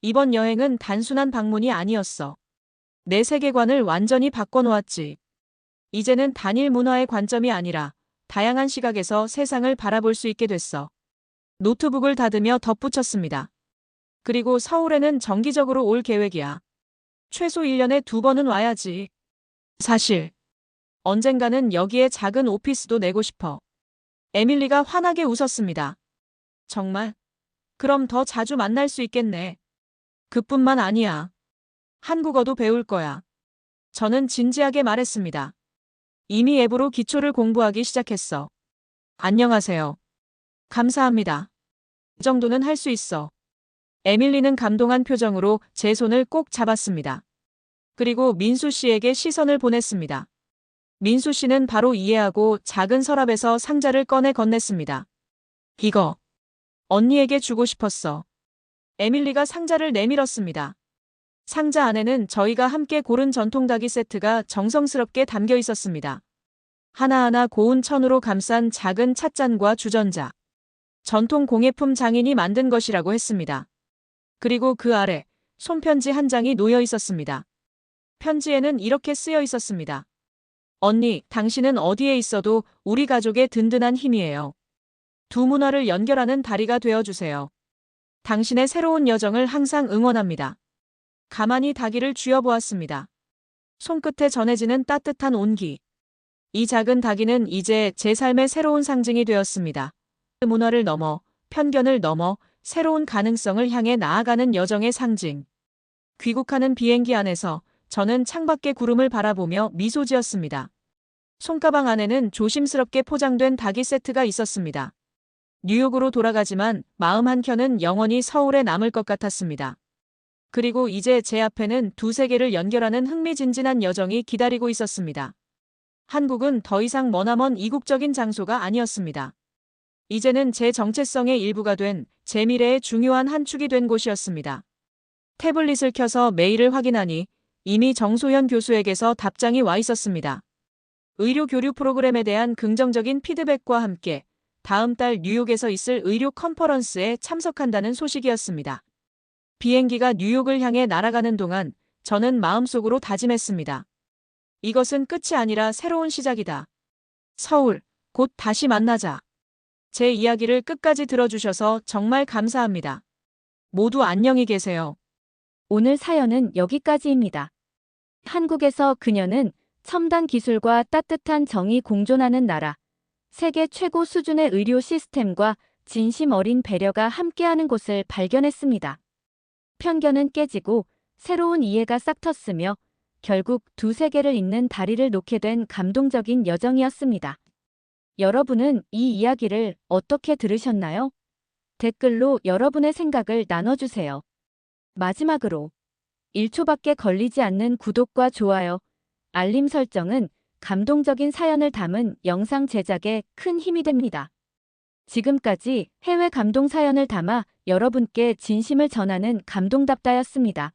이번 여행은 단순한 방문이 아니었어. 내 세계관을 완전히 바꿔놓았지. 이제는 단일 문화의 관점이 아니라 다양한 시각에서 세상을 바라볼 수 있게 됐어. 노트북을 닫으며 덧붙였습니다. 그리고 서울에는 정기적으로 올 계획이야. 최소 1년에 2번은 와야지. 사실 언젠가는 여기에 작은 오피스도 내고 싶어. 에밀리가 환하게 웃었습니다. 정말? 그럼 더 자주 만날 수 있겠네. 그뿐만 아니야. 한국어도 배울 거야. 저는 진지하게 말했습니다. 이미 앱으로 기초를 공부하기 시작했어. 안녕하세요. 감사합니다. 이 정도는 할 수 있어. 에밀리는 감동한 표정으로 제 손을 꼭 잡았습니다. 그리고 민수 씨에게 시선을 보냈습니다. 민수 씨는 바로 이해하고 작은 서랍에서 상자를 꺼내 건넸습니다. 이거 언니에게 주고 싶었어. 에밀리가 상자를 내밀었습니다. 상자 안에는 저희가 함께 고른 전통 닭이 세트가 정성스럽게 담겨 있었습니다. 하나하나 고운 천으로 감싼 작은 찻잔과 주전자. 전통 공예품 장인이 만든 것이라고 했습니다. 그리고 그 아래 손편지 한 장이 놓여 있었습니다. 편지에는 이렇게 쓰여 있었습니다. 언니, 당신은 어디에 있어도 우리 가족의 든든한 힘이에요. 두 문화를 연결하는 다리가 되어주세요. 당신의 새로운 여정을 항상 응원합니다. 가만히 닭이를 쥐어보았습니다. 손끝에 전해지는 따뜻한 온기. 이 작은 닭이는 이제 제 삶의 새로운 상징이 되었습니다. 문화를 넘어, 편견을 넘어 새로운 가능성을 향해 나아가는 여정의 상징. 귀국하는 비행기 안에서 저는 창밖의 구름을 바라보며 미소 지었습니다. 손가방 안에는 조심스럽게 포장된 닭이 세트가 있었습니다. 뉴욕으로 돌아가지만 마음 한켠은 영원히 서울에 남을 것 같았습니다. 그리고 이제 제 앞에는 두 세계를 연결하는 흥미진진한 여정이 기다리고 있었습니다. 한국은 더 이상 머나먼 이국적인 장소가 아니었습니다. 이제는 제 정체성의 일부가 된 제 미래의 중요한 한 축이 된 곳이었습니다. 태블릿을 켜서 메일을 확인하니 이미 정소현 교수에게서 답장이 와 있었습니다. 의료 교류 프로그램에 대한 긍정적인 피드백과 함께 다음 달 뉴욕에서 있을 의료 컨퍼런스에 참석한다는 소식이었습니다. 비행기가 뉴욕을 향해 날아가는 동안 저는 마음속으로 다짐했습니다. 이것은 끝이 아니라 새로운 시작이다. 서울, 곧 다시 만나자. 제 이야기를 끝까지 들어주셔서 정말 감사합니다. 모두 안녕히 계세요. 오늘 사연은 여기까지입니다. 한국에서 그녀는 첨단 기술과 따뜻한 정이 공존하는 나라, 세계 최고 수준의 의료 시스템과 진심 어린 배려가 함께하는 곳을 발견했습니다. 편견은 깨지고 새로운 이해가 싹텄으며 결국 두 세계를 잇는 다리를 놓게 된 감동적인 여정이었습니다. 여러분은 이 이야기를 어떻게 들으셨나요? 댓글로 여러분의 생각을 나눠주세요. 마지막으로 1초밖에 걸리지 않는 구독과 좋아요, 알림 설정은 감동적인 사연을 담은 영상 제작에 큰 힘이 됩니다. 지금까지 해외 감동 사연을 담아 여러분께 진심을 전하는 감동답다였습니다.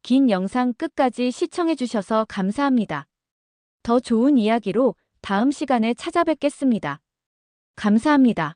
긴 영상 끝까지 시청해주셔서 감사합니다. 더 좋은 이야기로 다음 시간에 찾아뵙겠습니다. 감사합니다.